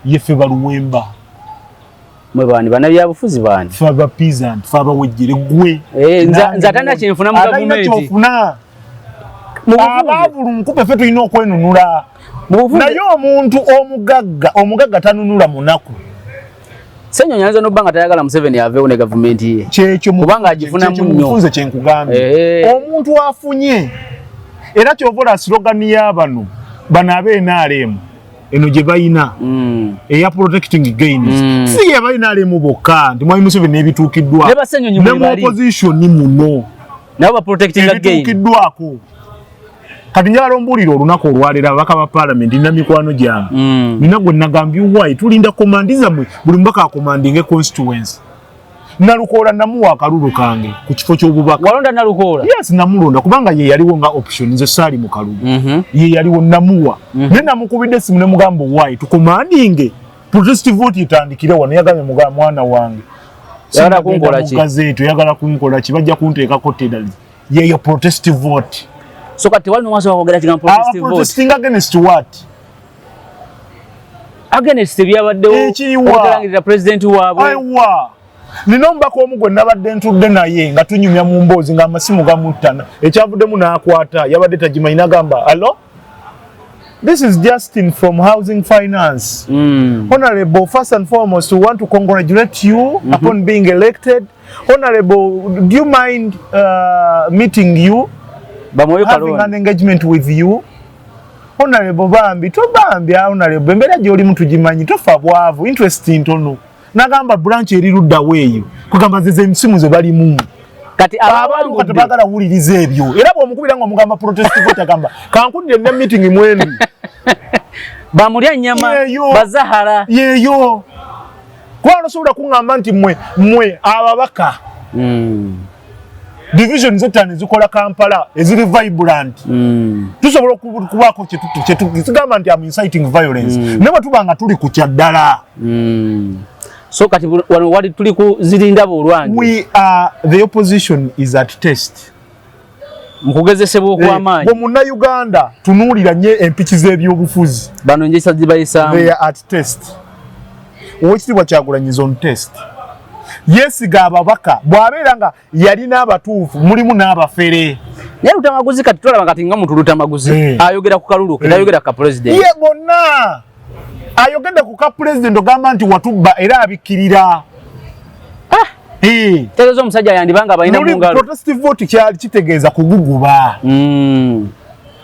Speaker 1: yeffe baluwemba
Speaker 2: mwe bani bannabyabufuzi bani
Speaker 1: ffe abapeasant ffe abawejjere gwe
Speaker 2: nze atanda kyenfuna mu gavumenti
Speaker 1: ababulu nkupe ffe tulina okwenunula naye omuntu omugagga tanunula munaku
Speaker 2: Ssenyonyi ayinza n'obba nga tayagala Museveni aveewo ne gavumenti ye
Speaker 1: kyekyo
Speaker 2: kubanga agifunamu nnyo
Speaker 1: mufunze kyenkugambye omuntu afunye era kyovola slogani y'abano abe NRM eno gye bayina eya protecting gains si ye bayina NRM bokka nti Mwami Museveni n'ebituukiddwa ne mu opposition muno
Speaker 2: nabo ba protecting gains
Speaker 1: ebituukiddwako kati njagala ombuulira olunaku olwaleero ababaka ba parliament na mikwano gyange nina gwe nagambye wayi tulinda komandi zammwe buli mubaka akomandinga constituency Nalukoola namuwa akalulu kange ku kifo ky'obubaka
Speaker 2: walonda Nalukoola
Speaker 1: yes namulonda kubanga ye yaliwo nga option nze saali mu kalulu ye yaliwo namuwa ne namukubidde simu ne mugambo wayi tukomandinge protest vote itandikire wano yagambye mugamba mwana wange
Speaker 2: yagala kunkola ki
Speaker 1: gazeto yagala kunkola ki bajja kunteekako tedali yeyo protest vote
Speaker 2: so kati wali mwaso wakwogera kigambo protest vote
Speaker 1: protesting against what
Speaker 2: against byabaddewo okulangirira president waabwe
Speaker 1: aiwa nino mbako omugwe nabadde ntudde naye nga tunyumya mu mboozi nga amasimu gamuttana ekyavuddemu n'akwata yabadde tagimanyi nagamba allo this is Justin from Housing Finance. Honorable, first and foremost, we want to congratulate you upon being elected. Honorable, do you mind meeting you? Having an engagement with you? Honorable Bambi, to Bambi, Honorable, mbera gy'oli muntu gimanyi tofa bwavu, interesting ntono. Nagamba branch erirudda weeyo, kugamba zeze emisimu ze balimu.
Speaker 2: Kati
Speaker 1: abantu katubagala wuliriza ebyo era bw'omukubira nga omugamba protest vote agamba kankudde ne meeting mwembi
Speaker 2: bamulya nnyama bazahara
Speaker 1: yeyo kwa osobola kuŋŋamba nti mwe ababaka division zetani zikola Kampala eziri vibrant tusobola okubaako kyetugamba nti am inciting violence ne bwe tuba nga tuli ku kyaddala
Speaker 2: so kati wano wali tuli kuzirinda bolwange
Speaker 1: we are the opposition is at test
Speaker 2: mukugezesebwa okw'amaanyi
Speaker 1: bwe munnayuganda tunuulira nnyo empiki z'ebyobufuzi
Speaker 2: bano njisa zibayisaamu
Speaker 1: they are at test owekitiibwa Kyagulanyi on test yesiga ababaka bw'abeera nga yalina abatuufu mulimu n'abafere
Speaker 2: naye lutamaguzi kati tolaba kati nga muntu lutamaguzi ayogera ku kalulu ke ayogera ka president
Speaker 1: ye bonna ayogedde ku ka president ogamba nti watubba era abikkirira
Speaker 2: tegeeza omusajja yandibanga balina mu ngalo
Speaker 1: protest vote kyali kitegeeza kuguguba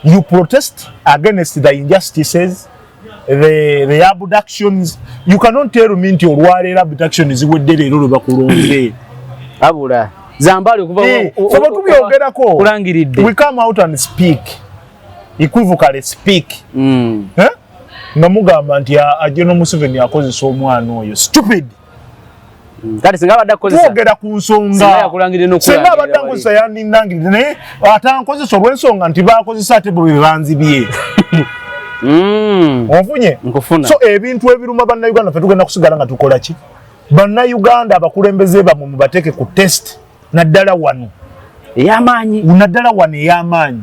Speaker 1: you protest against the injustices the abductions. You cannot tell me nti olwaleero abductions ziwedde leero lwe bakulonze.
Speaker 2: Abula. Zambali kuba
Speaker 1: tubyogerako.
Speaker 2: Kulangiridde.
Speaker 1: We come out and speak. Equivocally speak. Nga mugamba nti General Museveni akozesa omwana oyo. Stupid.
Speaker 2: Kati singa abadde akozesa.
Speaker 1: Twogera ku nsonga.
Speaker 2: Singa yakulangirira n'okulangira.
Speaker 1: Singa abadde akozesa yandingirira naye atankozesa olw'ensonga nti baakozesa ate bwe banzibye. Onfunye?
Speaker 2: Nkufuna.
Speaker 1: So ebintu ebiruma bannayuganda ffe tugenda kusigala nga tukola ki? Bannayuganda abakulembeze bamwe mubateeke ku test naddala wano.
Speaker 2: Ey'amaanyi.
Speaker 1: Naddala wano ey'amaanyi.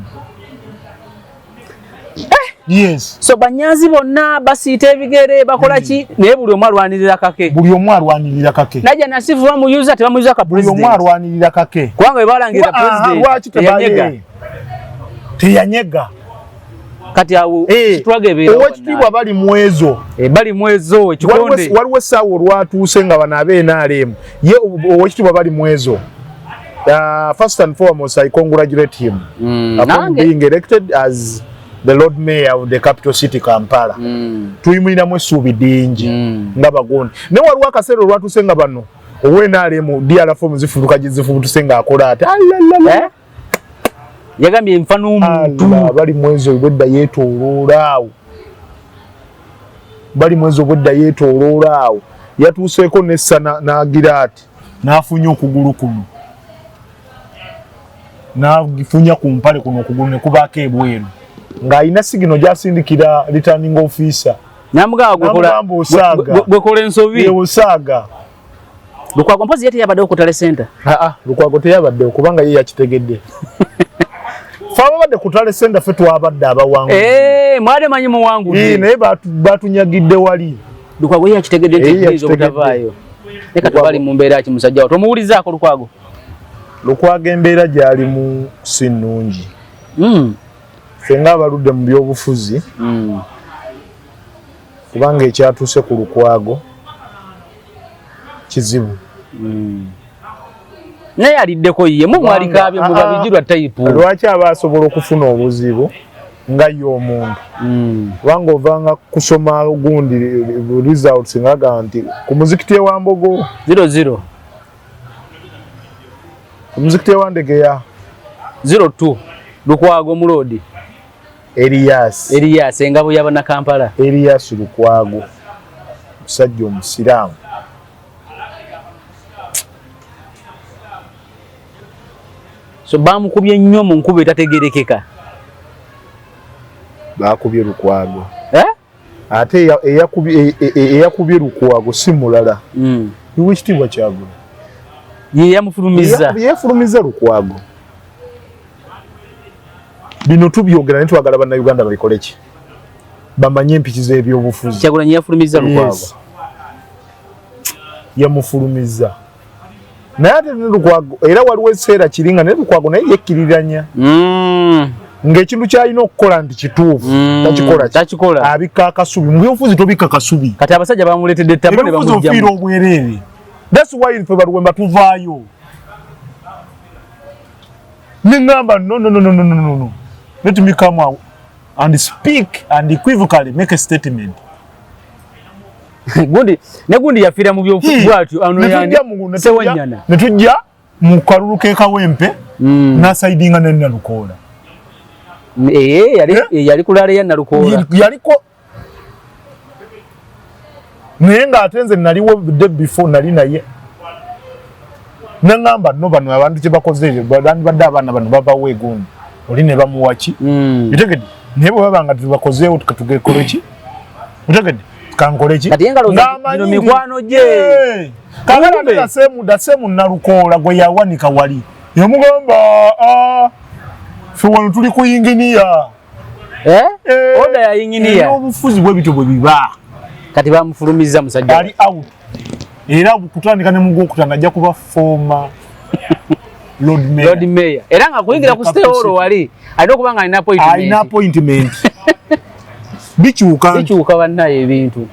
Speaker 1: Yes.
Speaker 2: So banyazi bonna basiita ebigere bakola ki naye buli omu alwanirira kake.
Speaker 1: Buli omu alwanirira kake.
Speaker 2: Najja nasifu bamuyuza tebamuyuza ka president.
Speaker 1: Buli omu alwanirira kake.
Speaker 2: Kubanga bwe balangira president.
Speaker 1: Lwaki teyanyega.
Speaker 2: Kati awo kitwagebeera.
Speaker 1: Owekitiibwa bali mwezo.
Speaker 2: Bali mwezo ekikonde.
Speaker 1: Waliwo essaawa olwatuuse nga bano ab'NRM. Ye owekitiibwa bali mwezo. First and foremost, I congratulate him upon being elected as the Lord Mayor of the capital city Kampala. Tuyimuliramu essuubi ddingi nga bagondi. Naye waliwo akaseera olwatuuse nga bano ow'NRM DR fomu zifuluka gye zifubutuse ng'akola ate.
Speaker 2: Yagambye nfa n'omuntu.
Speaker 1: Bali mwezo obwedda yeetooloola awo. Bali mwezo obwedda yeetooloola awo. Yatuuseeko n'essa n'agira ati n'afunya okugulu kuno. N'agifunya ku mpale kuno okugulu ne kubaako ebweru. Ng'alina sigino gy'asindikira returning officer.
Speaker 2: Namugaa gwekola ensobi.
Speaker 1: Osaaga.
Speaker 2: Lukwago mpozi yete yabadde okutale center.
Speaker 1: Lukwago teyabadde okubanga ye yakitegedde. Faba badde kutale center fe twabadde abawangu.
Speaker 2: Mwade manyi muwangu.
Speaker 1: Naye batunyagidde wali.
Speaker 2: Lukwago ye yakitegedde tekirizo butavaayo. Neka tubali mu mbeera ki musajja wato. Omuwulizaako Lukwago. Lukwago
Speaker 1: embeera gyali mu si nnungi. Fenga abaludde mu byobufuzi. Kubanga ekyatuuse ku Lukwago kizibu.
Speaker 2: Naye aliddeko ye mwalikaabye mu babijirwa type.
Speaker 1: Lwaki abasobola okufuna obuzibu nga ye omuntu. Kubanga ovanga kusoma gundi results ngaga nti ku muzikiti wa Mbogo
Speaker 2: 00.
Speaker 1: Ku muzikiti wa Ndegeya
Speaker 2: 02. Lukwago mu road. Elias engabo yabana Kampala.
Speaker 1: Elias Lukwago. Musajja omusiraamu.
Speaker 2: So bamukubye nnyo mu nkuba etategerekeka.
Speaker 1: Bakubye Lukwago. Ate eyakubye Lukwago si mulala. Iwe kitibwa kyagula.
Speaker 2: Ye yamufulumiza.
Speaker 1: Yefulumiza Lukwago. Bino tubyogera ne twagala bannayuganda babikole ki? Bamanye empiki z'ebyobufuzi.
Speaker 2: Kyagula nye yafulumiza Lukwago.
Speaker 1: Yamufulumiza. Naye ate ne Lukwago era waliwo ekiseera kiringa ne Lukwago naye yekkiriranya. Ng'ekintu kyalina okukola nti kituufu.
Speaker 2: Takikola.
Speaker 1: Abikka akasubi. Mu byobufuzi tobikka kasubi.
Speaker 2: Kati abasajja bamuleetedde ttabu ne bamugyamu.
Speaker 1: Ebyobufuzi ofiira obwereere. That's why in February tuvaayo. Ningamba no. Let me come out and speak and equivocally make a statement.
Speaker 2: Gundi yafiira mu byobufuzi bwatyo ano yani sewanyana.
Speaker 1: Netujja mu kalulu ke Kawempe na sidinga ne Nalukoola.
Speaker 2: Yali kulala ya Nalukoola.
Speaker 1: Yaliko naye ng'atenze naliwo the before nali naye. Nangamba no bano abantu kye bakoze badde abaana bano babawo egundi. Oli ne bamuwaki. Bitegedde. Naye bwe babanga tubakozeewo tukatugekole ki? Bitegedde. Kankole ki?
Speaker 2: Kati engalo zino mikwano gye.
Speaker 1: Kagala dasemu Nalukoola gwe yawanika wali. Yamugamba fe wano tuli ku yinginiya.
Speaker 2: Oda ya yinginiya.
Speaker 1: Obufuzi bwe bito bwe biba.
Speaker 2: Kati bamufulumiza musajja.
Speaker 1: Ali out. Era kutandika ne mugo kutanga ajja kuba former Lord Mayor.
Speaker 2: Era nga kuyingira ku stewolo wali. Alina okubanga alina
Speaker 1: appointment. Bikyuka
Speaker 2: bannaye ebintu.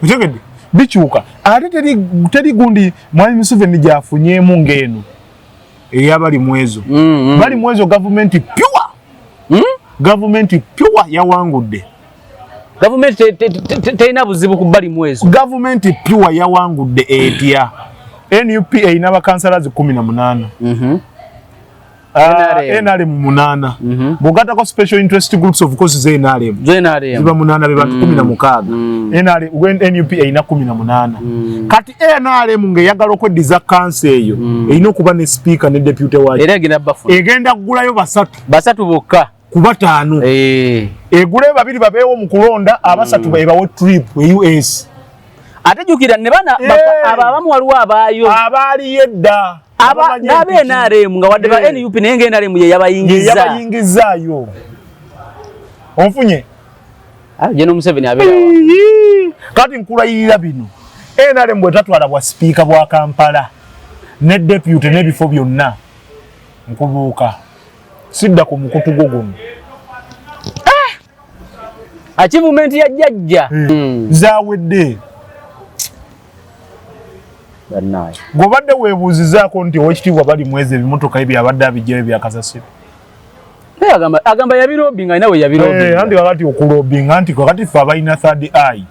Speaker 1: Bitegedde. Bikyuka. Ate teri gundi Mwami Museveni gyafunyeemu ng'eno. Eyabali mwezo. Bali mwezo government pure. Government pure yawangudde.
Speaker 2: Government teina buzibu kubali mwezo.
Speaker 1: Government pure yawangudde etya. NUP ina bakansalazi 18. NRM 8. Bugata ko special interest groups of course ze NRM. Ziba 8 be bantu 16. NUP ina 18. Kati NRM nge yagala okweddiza council eyo ina okuba ne speaker ne deputy wayo.
Speaker 2: Era gina bafuna.
Speaker 1: Egenda kugulayo basatu bokka. Kuba 5. Egule babiri babeewo mu kulonda abasatu bebawo trip e US.
Speaker 2: Atejukira ne bana abamu waliwo abaayo.
Speaker 1: Abali yedda.
Speaker 2: Nabe NRM nga wadde ba NUP nenge NRM ye
Speaker 1: yabayingizaayo. Onfunye?
Speaker 2: Jeno Museveni abeera.
Speaker 1: Kati nkulayirira bino. NRM bwe tatwala bwa speaker bwa Kampala ne deputy ne bifo byonna. Nkubuuka. Sidda ku mukutu gugumu.
Speaker 2: Achievement ya jajja.
Speaker 1: Zawedde.
Speaker 2: Banaye.
Speaker 1: Gobadde webuuzizaako nti owekitiibwa bali mwezi ebimotoka ebyo abadde abijjayo bya kasasiro.
Speaker 2: Agamba yabirobinga nawe yabirobinga.
Speaker 1: Anti kakati okulobinga anti kakati ffe abalina third eye.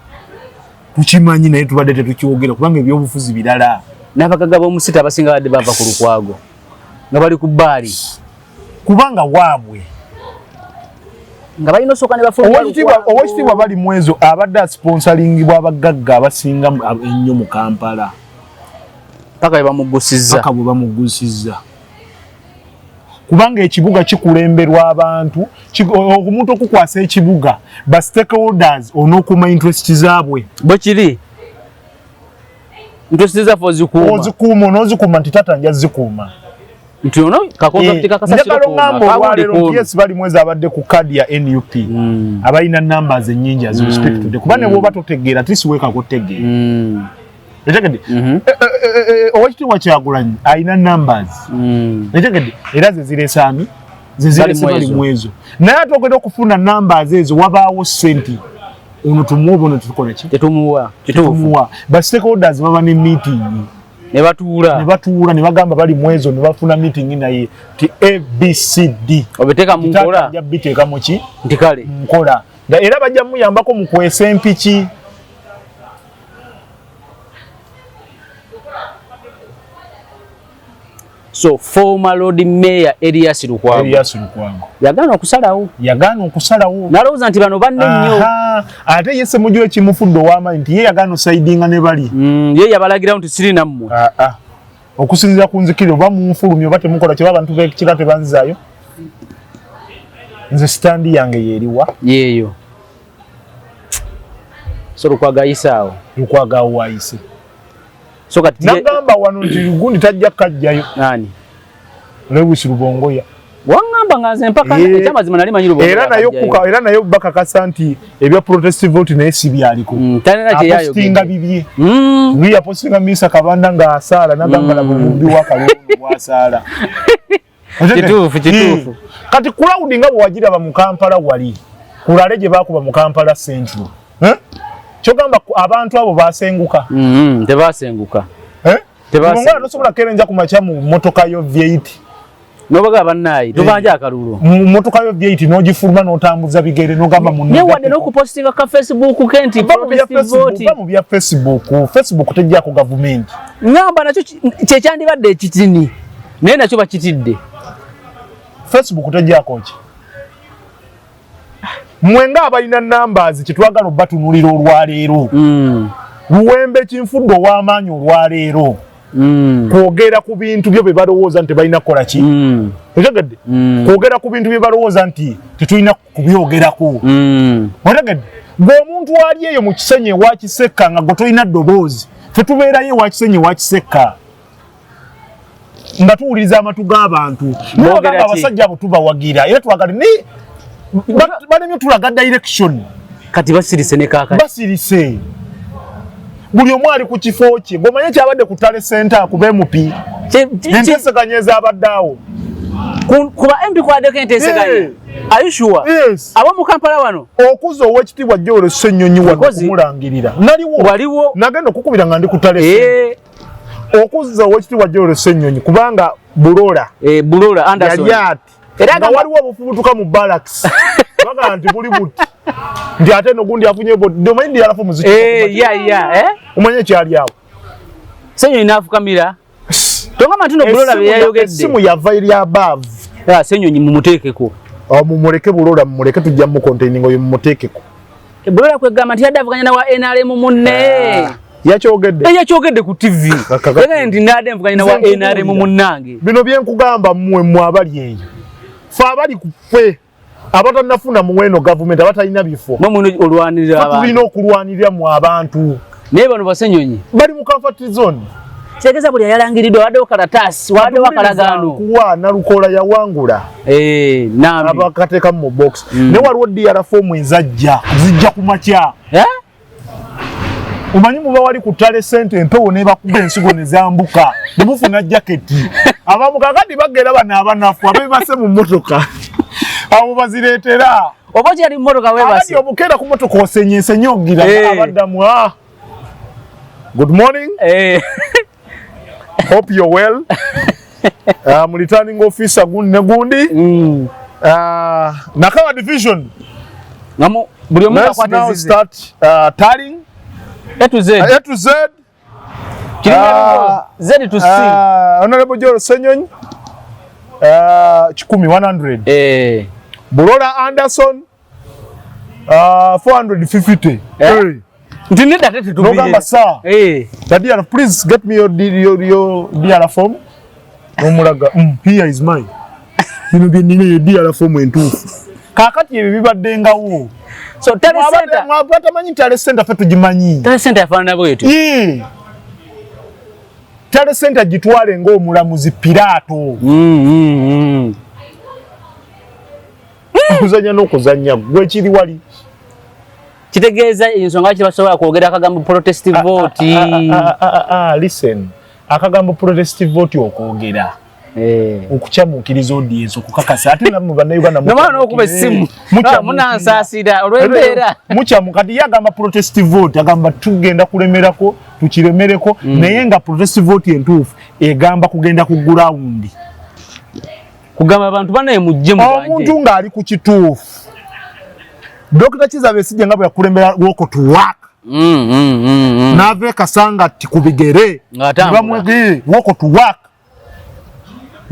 Speaker 1: Tukimanyi naye tubadde tetukyogera kubanga ebyobufuzi birala.
Speaker 2: N'abagaga b'omusita abasinga badde bava ku Lukwago. Nga bali ku bbaali.
Speaker 1: Kubanga waabwe.
Speaker 2: Nga balina osooka ne bafuluma
Speaker 1: owekitiibwa bali mwezo abadde sponsoringibwa abagagga abasinga ennyo mu Kampala.
Speaker 2: Paka bwe bamugusizza.
Speaker 1: Kubanga ekibuga kikulemberwa abantu, omuntu okukwasa ekibuga, ba stakeholders onokuuma interest zaabwe.
Speaker 2: Bwe kiri. Interest zaabwe
Speaker 1: ozikuuma nti tata nja zikuuma.
Speaker 2: Nti ono kakontrakt kakasasiro
Speaker 1: kuuma. Yes bali mwezi abadde ku kadi ya NUP. Abalina numbers ennyingi as we speak today. Kubanga bw'oba totegeera at least weeka kutegeera. Etegede owekitiibwa Kyagulanyi alina numbers. Etegede era ze ziresaami bali mwezo. Naye ate ogenda okufuna numbers ezo wabaawo ssente. Ono tumuwa ono tukola ki?
Speaker 2: Tetumuwa.
Speaker 1: Ba stakeholders baba ne meeting.
Speaker 2: Ne batuula
Speaker 1: ne bagamba bali mwezo ne bafuna meeting naye ti ABCD.
Speaker 2: Obiteeka mu nkola.
Speaker 1: Tajja biteeka mu ki?
Speaker 2: Nti kale.
Speaker 1: Nkola. Era bajja muyambako mu kwesa empiki.
Speaker 2: So former Lord Mayor Elias Lukwago yagaana okusalawo nalowooza nti bano banne nnyo
Speaker 1: ate yese mujjo ekimufudde ow'amaanyi nti ye yagaana osaidinga ne bali
Speaker 2: ye yabalagirawo nti siri nammwe
Speaker 1: okusinziira ku nzikiriro oba munfulumya oba temukola kyeba abantu b'ekira tebanzaayo nze sitandi yange yeeriwa
Speaker 2: yeeyo so Lukwago ayisaawo
Speaker 1: wayise
Speaker 2: so kati
Speaker 1: nagamba wano nti gundi tajja kajjayo
Speaker 2: nani
Speaker 1: Lewis Lubongoya
Speaker 2: wangamba nganze mpaka ekyamazima nali manyi Lubongoya
Speaker 1: era nayo bakakasa nti ebya protest vote naye si byaliko
Speaker 2: tanena kye yayo
Speaker 1: postinga bibye wiya postinga Misa Kabanda nga asaala nagamba na bumbi wa Kalungu bwasaala
Speaker 2: kituufu
Speaker 1: kati crowd nga bwajiraba mu Kampala wali kulale gye bakuba mu Kampala Central kyogamba abantu abo basenguka
Speaker 2: tebasenguka
Speaker 1: tebasenguka nosobola kerenja ku macha mu motoka yo V8
Speaker 2: nobaga bannayi tubanja akalulu
Speaker 1: mu motoka yo V8 nogifuluma notambuza bigere nogamba mu
Speaker 2: ne wadde nokupostinga ka Facebook kenti
Speaker 1: mu bya Facebook tejja ku government
Speaker 2: ngamba nakyo kyekyandibadde ekitini naye nakyo bakitidde
Speaker 1: Facebook tejja koki mwenga abalina numbers kitwagala obatunulira olwaleero luwembe kinfudde ow'amaanyi olwaleero kwogera ku bintu byo bye balowooza nti balina kukola ki otegedde kwogera ku bintu bye balowooza nti tetulina kubyogerako otegedde ng'omuntu ali eyo mu kisenyi ewa Kisekka nga gwe tolina ddoboozi fe tubeerayo ewa kisenyi ewa Kisekka nga tuwuliriza amatu g'abantu nibagamba abasajja abo tubawagira era twagala balemye tulaga direction
Speaker 2: kati basirise ne kakati
Speaker 1: basirise buli omu ali ku kifo kye gomanye kyabadde ku Tale Center akuba MP enteseganyeza abaddaawo
Speaker 2: kuba MP kwaddeko enteseganya are you sure abo mu Kampala wano
Speaker 1: okuza ow'ekitiibwa Joel Ssennyonyi wakumulangirira
Speaker 2: waliwo
Speaker 1: nagenda okukubira nga ndi ku Tale Center okuza ow'ekitiibwa Joel Ssennyonyi kubanga Bulola Anderson yali ati nga waliwo obufubutuka mu barracks baga nti buli buti Ndi ate no gundi afunye bo domain ndi alafu muziki. Umanye kyali awo.
Speaker 2: Senyo inafukamira. Tonga matuno bulola byayogedde.
Speaker 1: Simu yava iri above.
Speaker 2: Senyo mumutekeko.
Speaker 1: Mumuleke bulola mumuleke tujja mu containing oyo mumutekeko.
Speaker 2: Bulola kwegamba nti yadavuganya na wa NRM munne. Yakyogedde ku TV. Kagenda ndi nade mvuganya na wa NRM munnange.
Speaker 1: Bino byenkugamba mmwe mwabali eyo. Fa abali kufe. Abatanafuna muweno government abatalina bifo.
Speaker 2: Mwe olwanirira abantu.
Speaker 1: Tulina okulwanirira mu abantu.
Speaker 2: Naye bano basenyonyi.
Speaker 1: Bali mu comfort zone.
Speaker 2: Segeza buli yalangiridwa wadde karatasi wadde wakalagano.
Speaker 1: Kuwa na Lukola ya wangula.
Speaker 2: Nambi.
Speaker 1: Abakateka mu box. Ne waliwo DR form ezajja. Zijja kumakya. Umanyi muba wali kutale sente empewo ne bakuba ensigo ne zambuka. Ne mufuna jaketi. Abamu kakati bagera bana abanafu abebase mu motoka. Abo baziretera.
Speaker 2: Obaje ali motoka webase.
Speaker 1: Abadi obukera ku motoka osenyense nyogira abaddamu. Good morning. Hope you're well. Returning officer gundi. Nakawa division.
Speaker 2: Namo buli omuntu akwate
Speaker 1: now start tallying.
Speaker 2: A to Z.
Speaker 1: A to Z.
Speaker 2: Z to C.
Speaker 1: Honorable Joel Senyonyi. 100. Bulola Anderson. 450.
Speaker 2: Ntinida tete to
Speaker 1: be. Daddy, please get me your DR form. Nomulaga. Here is mine. Bino byenine DR form entuufu. Kakati ebyo bibadde wo.
Speaker 2: So tele center.
Speaker 1: Mwapata manyi tele center fe tugimanyi.
Speaker 2: Tele center yafana bwetu.
Speaker 1: Tele center gitwale ng'omulamuzi Pirato. Okuzanya n'okuzanya gwe kiri wali.
Speaker 2: Kitegeeza ensonga ki basobola kwogera akagambo protest vote.
Speaker 1: Listen. Akagambo protest vote okwogera. Okukyamukiriza audience okukakasa ate namwe bannayuganda
Speaker 2: nomana okuba essimu munansasira olw'embeera
Speaker 1: mukyamu kati yagamba protest vote agamba tugenda kulemerako tukiremereko naye nga protest vote entuufu egamba kugenda ku ground
Speaker 2: kugamba abantu banaye mujje mu banje
Speaker 1: omuntu ng'ali ku kituufu Dr. Kiza Besigye nga bwe yakulembera walk to work n'ave kasanga ati kubigere bamwegere walk to work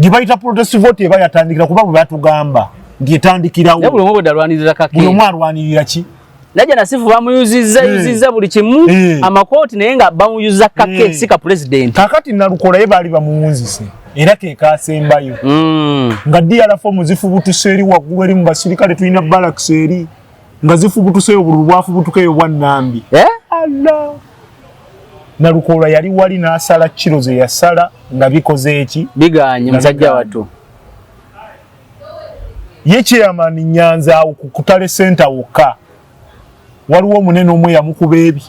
Speaker 1: Gibaita protest vote eba yatandikira kuba bwe batugamba ngiyetandikirawo.
Speaker 2: Yabuli omwe dalwanirira kake.
Speaker 1: Buli omwe alwanirira ki?
Speaker 2: Naje nasifu bamuyuzizza buli kimu amakooti naye nga bamuyuza kake sika president.
Speaker 1: Kakati Nalukola ye bali bamuwunzise. Era ke kasembayo. Nga DR form zifubutuse eri waggulu eri mu basirikale tulina barracks eri nga zifubutuse obululu bwafubutukeyo bwannambi. Allah. Nalukola yali wali n'asala kiro ze yasala nga bikoze eki
Speaker 2: biganye musajja wato
Speaker 1: ye chairman Nyanza ku Tale Center wokka waliwo omunene omwe yamukuba ebi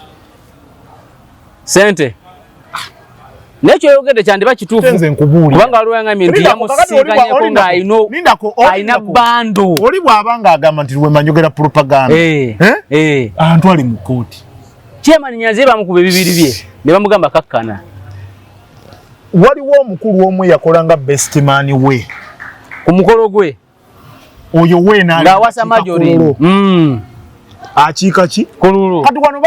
Speaker 2: sente nekyo yogede kyandi bakituufu kubanga alwangamye nti yamusinkanyako nga ayina bando
Speaker 1: oli bw'abanga agamba nti lwemanyogera propaganda antwali mu kooti
Speaker 2: chairman Nyanza bamukuba ebibiri bye ne bamugamba kakkana
Speaker 1: waliwo omukulu omwe yakolanga best man we
Speaker 2: ku mukolo gwe
Speaker 1: oyo we
Speaker 2: nga wasa majori
Speaker 1: akiika ki
Speaker 2: kululu
Speaker 1: kati wano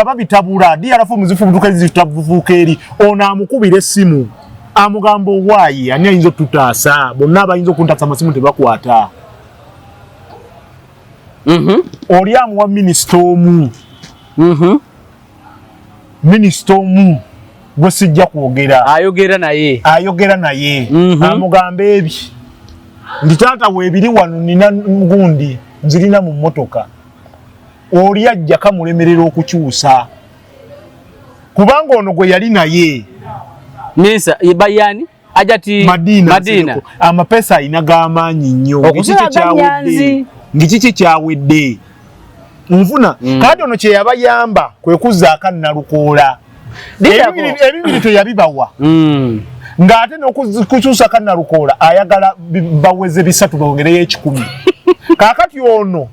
Speaker 1: babitabula DR form zifubutuka zitavuka eri ono amukubira essimu amugamba owaayi ani ayinza okututaasa bonna abayinza okuntaasa amasimu tebakwata oli amuwa minisita omu minisita omu gwe sijja kwogera ayogera naye amugamba ebi ndi taata weebiri wano nina gundi nzirina mu mmotoka oli ajja kamulemerera okukyusa kubanga ono gwe yali naye
Speaker 2: minisa bayani ajati Madina
Speaker 1: amapesa alina g'amaanyi nnyo ngikiki kyawedde nfuna kati ono kye yabayamba kwe kuzzaaka Nalukola ebibiri teyabibawa ng'ate n'okukyusa ka Nalukola ayagala baweze 3 bongereyo 10 kaakati ono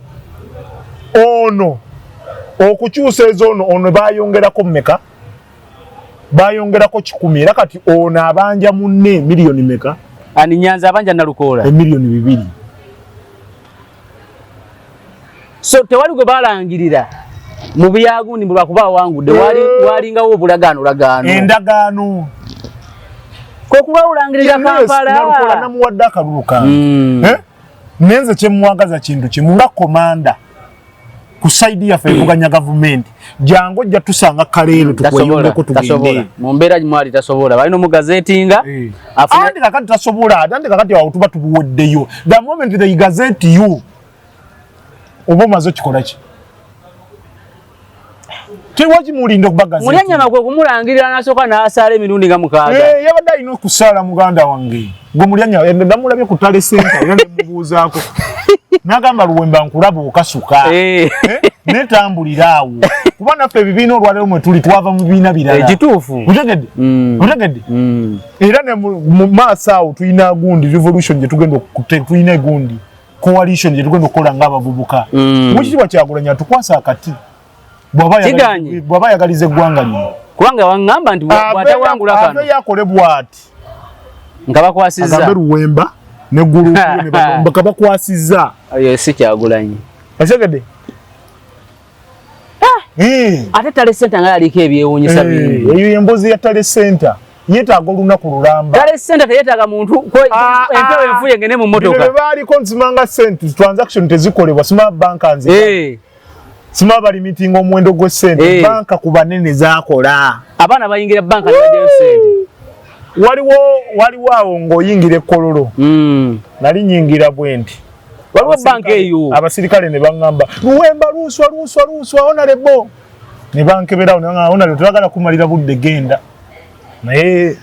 Speaker 1: okukyusa ezo ono bayongerako mmeka bayongerako 10 era kati ono abanja munne miliyoni meka
Speaker 2: ani Nyanza abanja Nalukola
Speaker 1: miliyoni 2
Speaker 2: So tewali gwe balangirira mu byagundi mulwa kuba wangudde walingawo obulagaano
Speaker 1: endagaano
Speaker 2: ko kuba ulangirira Kampala
Speaker 1: nalukola namuwadde akalulu kange nenze kyemwagaza kintu kimu nga komanda ku side yaffe evuganya gavumenti jangu ojja tusanga kaleero tukweyondeko tugende
Speaker 2: mu mbeera mwali tasobola balina mu gazetinga
Speaker 1: andi kakati tasobola andi kakati awo tuba tubuweddeyo the moment they gazette you oba omaze okikola ki tewaji mulindo kubagaza
Speaker 2: mulyanyama kwe kumulangirira nasooka n'asaala emirundi nga 6
Speaker 1: yabadde alina okusaala muganda wange gwe mulyanya ndamulabye ku tale center era nemubuuzaako n'agamba Luwemba nkulaba okasuka netambulira awo kuba naffe ebibiina olwaleero mwe tuli twava mu bibiina birala
Speaker 2: ekituufu
Speaker 1: otegedde era ne mu maaso awo tulina gundi revolution gye tugenda tulina gundi coalition gye tugenda okukola ng'abavubuka mukitiibwa Kyagulanyi atukwasa akati bw'aba yagaliza eggwanga lino
Speaker 2: kubanga waŋŋamba nti bw'atawangula kano
Speaker 1: ate yakole bw'ati
Speaker 2: nga bakwasizza
Speaker 1: agambe Luwemba ne gurupu ne baka bakwasizza
Speaker 2: ayo si Kyagulanyi
Speaker 1: asegede
Speaker 2: ate tale center nga yaliko ebyewuunyisa bingi
Speaker 1: eyo embozi ya tale center yeetaaga olunaku lulamba
Speaker 2: tale center teyeetaaga muntu empewo enfuye ngene mu mmotoka
Speaker 1: baaliko nzimanga sente transaction tezikolebwa sima banka nzi sima bali meeting omuwendo gw'essente banka ku banene zaakola
Speaker 2: abaana bayingira banka ne bajjayo ssente
Speaker 1: waliwo awo ng'oyingira ekkololo nali nyingira bwenti
Speaker 2: waliwo banka eyo
Speaker 1: abasirikale ne baŋŋamba Luwemba luuswa onalebo ne bankeberawo ne baŋŋamba onalebo tebagala kumalira budde genda naye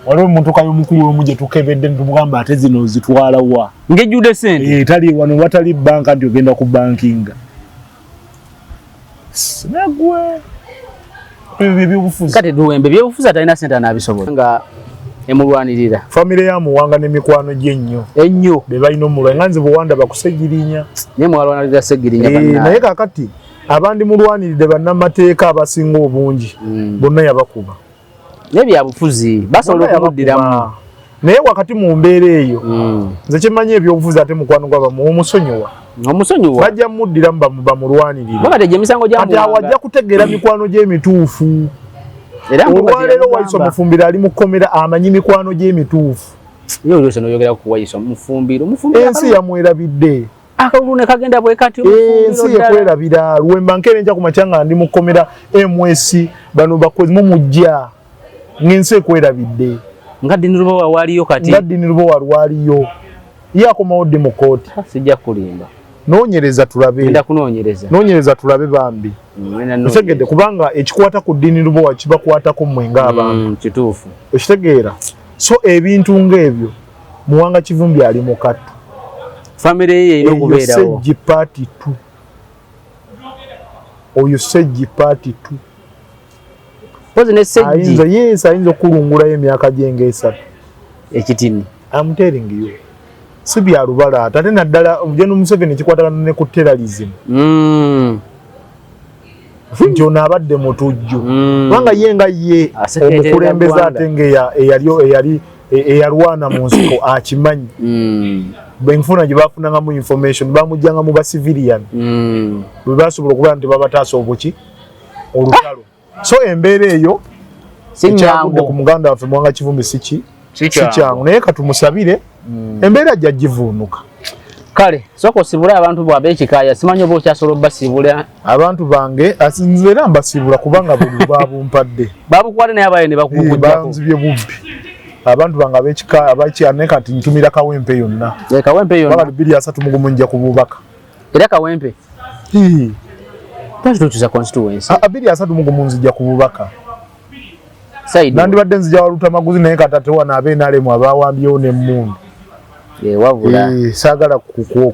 Speaker 1: waliwo emmotoka y'omukulu omu gye tukebedde netumugamba ate zino zitwala wa
Speaker 2: ng'ejjudde ssente
Speaker 1: tali wano watali banka nti ogenda ku bankinga nagwe ebyobufuzi
Speaker 2: kati Luwemba ebyobufuzi atalina ssente anaabisobola nga emulwanirira
Speaker 1: famire ya Muwanga n'emikwano gye ennyo be balina omulwanyi nga nze Buwanda bakusegirinya
Speaker 2: naye mwalwanirira Segirinya
Speaker 1: naye kakati abandi mulwaniridde bannamateeka abasinga obungi bonna yabakuba
Speaker 2: naye byabufuzi basobola okumuddiramu
Speaker 1: naye wakati mu mbeera eyo nze kyemanyi ebyobufuzi ate mukwano gw'abamu omusonyiwa bajja muddiramu bamulwanirire ati awajja kutegeera mikwano gy'emituufu olwaleero Wayiso Mufumbiro ali mu kkomera amanyi mikwano gy'emituufu ensi yamwerabidde ensi yekwerabira Luwemba nkeera enkya ku makya nga ndi mu kkomera MS bano bakozi mumujja ng'ensi ekwerabidde
Speaker 2: nga Dini Lubowa waliyo kati
Speaker 1: nga Dini Lubowa lwaliyo yakomawo ddi mu kooti
Speaker 2: sijja kulimba
Speaker 1: noonyereza tulabe
Speaker 2: nda kunoonyereza
Speaker 1: noonyereza tulabe bambi otegedde kubanga ekikwata ku Dini Lubowa kibakwatako mmwe ng'abantu
Speaker 2: kituufu
Speaker 1: okitegeera so ebintu ng'ebyo Muwanga Kivumbi ali mu kattu
Speaker 2: famire ye ino kubeerawo
Speaker 1: Sejji Party 2 oyo Sejji Party 2
Speaker 2: pozi ne Sejji
Speaker 1: ayinza okulungulayo emyaka gye esatu
Speaker 2: ekitini
Speaker 1: I'm telling you si bya lubalaata ate naddala Gen. Museveni kikwatagana ne ku terrorism nti ono abadde mutujju kubanga ye nga ye omukulembeze ate eyalwana mu nsiko akimanyi benfuna gye bafunangamu information bamujjanga mu bacivilian bwe basobola okuba nti babataasa obuki olutalo so embeera eyo ekyagudde ku muganda waffe Muwanga Kivumbi si kyangu naye katumusabire embeera ajja givuunuka
Speaker 2: kale soko sibula abantu bwabe ekikaaya simanyi oba okyasobola obbasiibula abantu
Speaker 1: bange nze era mbasiibula kubanga buli babumpadde
Speaker 2: babukwate naye abaye ne bakukujjako
Speaker 1: banzibye bubbi abantu bange ab'ekikaaya abakyane kati ntumira Kawempe yonna
Speaker 2: Kawempe yonna
Speaker 1: baba 231 nja kububaka
Speaker 2: era Kawempe tukiza constituency
Speaker 1: 231 nzija kububaka
Speaker 2: Saidi
Speaker 1: nandibadde nzija waluta maguzi naye katate wana ab'enalemu abawambyewo n'emmundu
Speaker 2: wabula
Speaker 1: saagala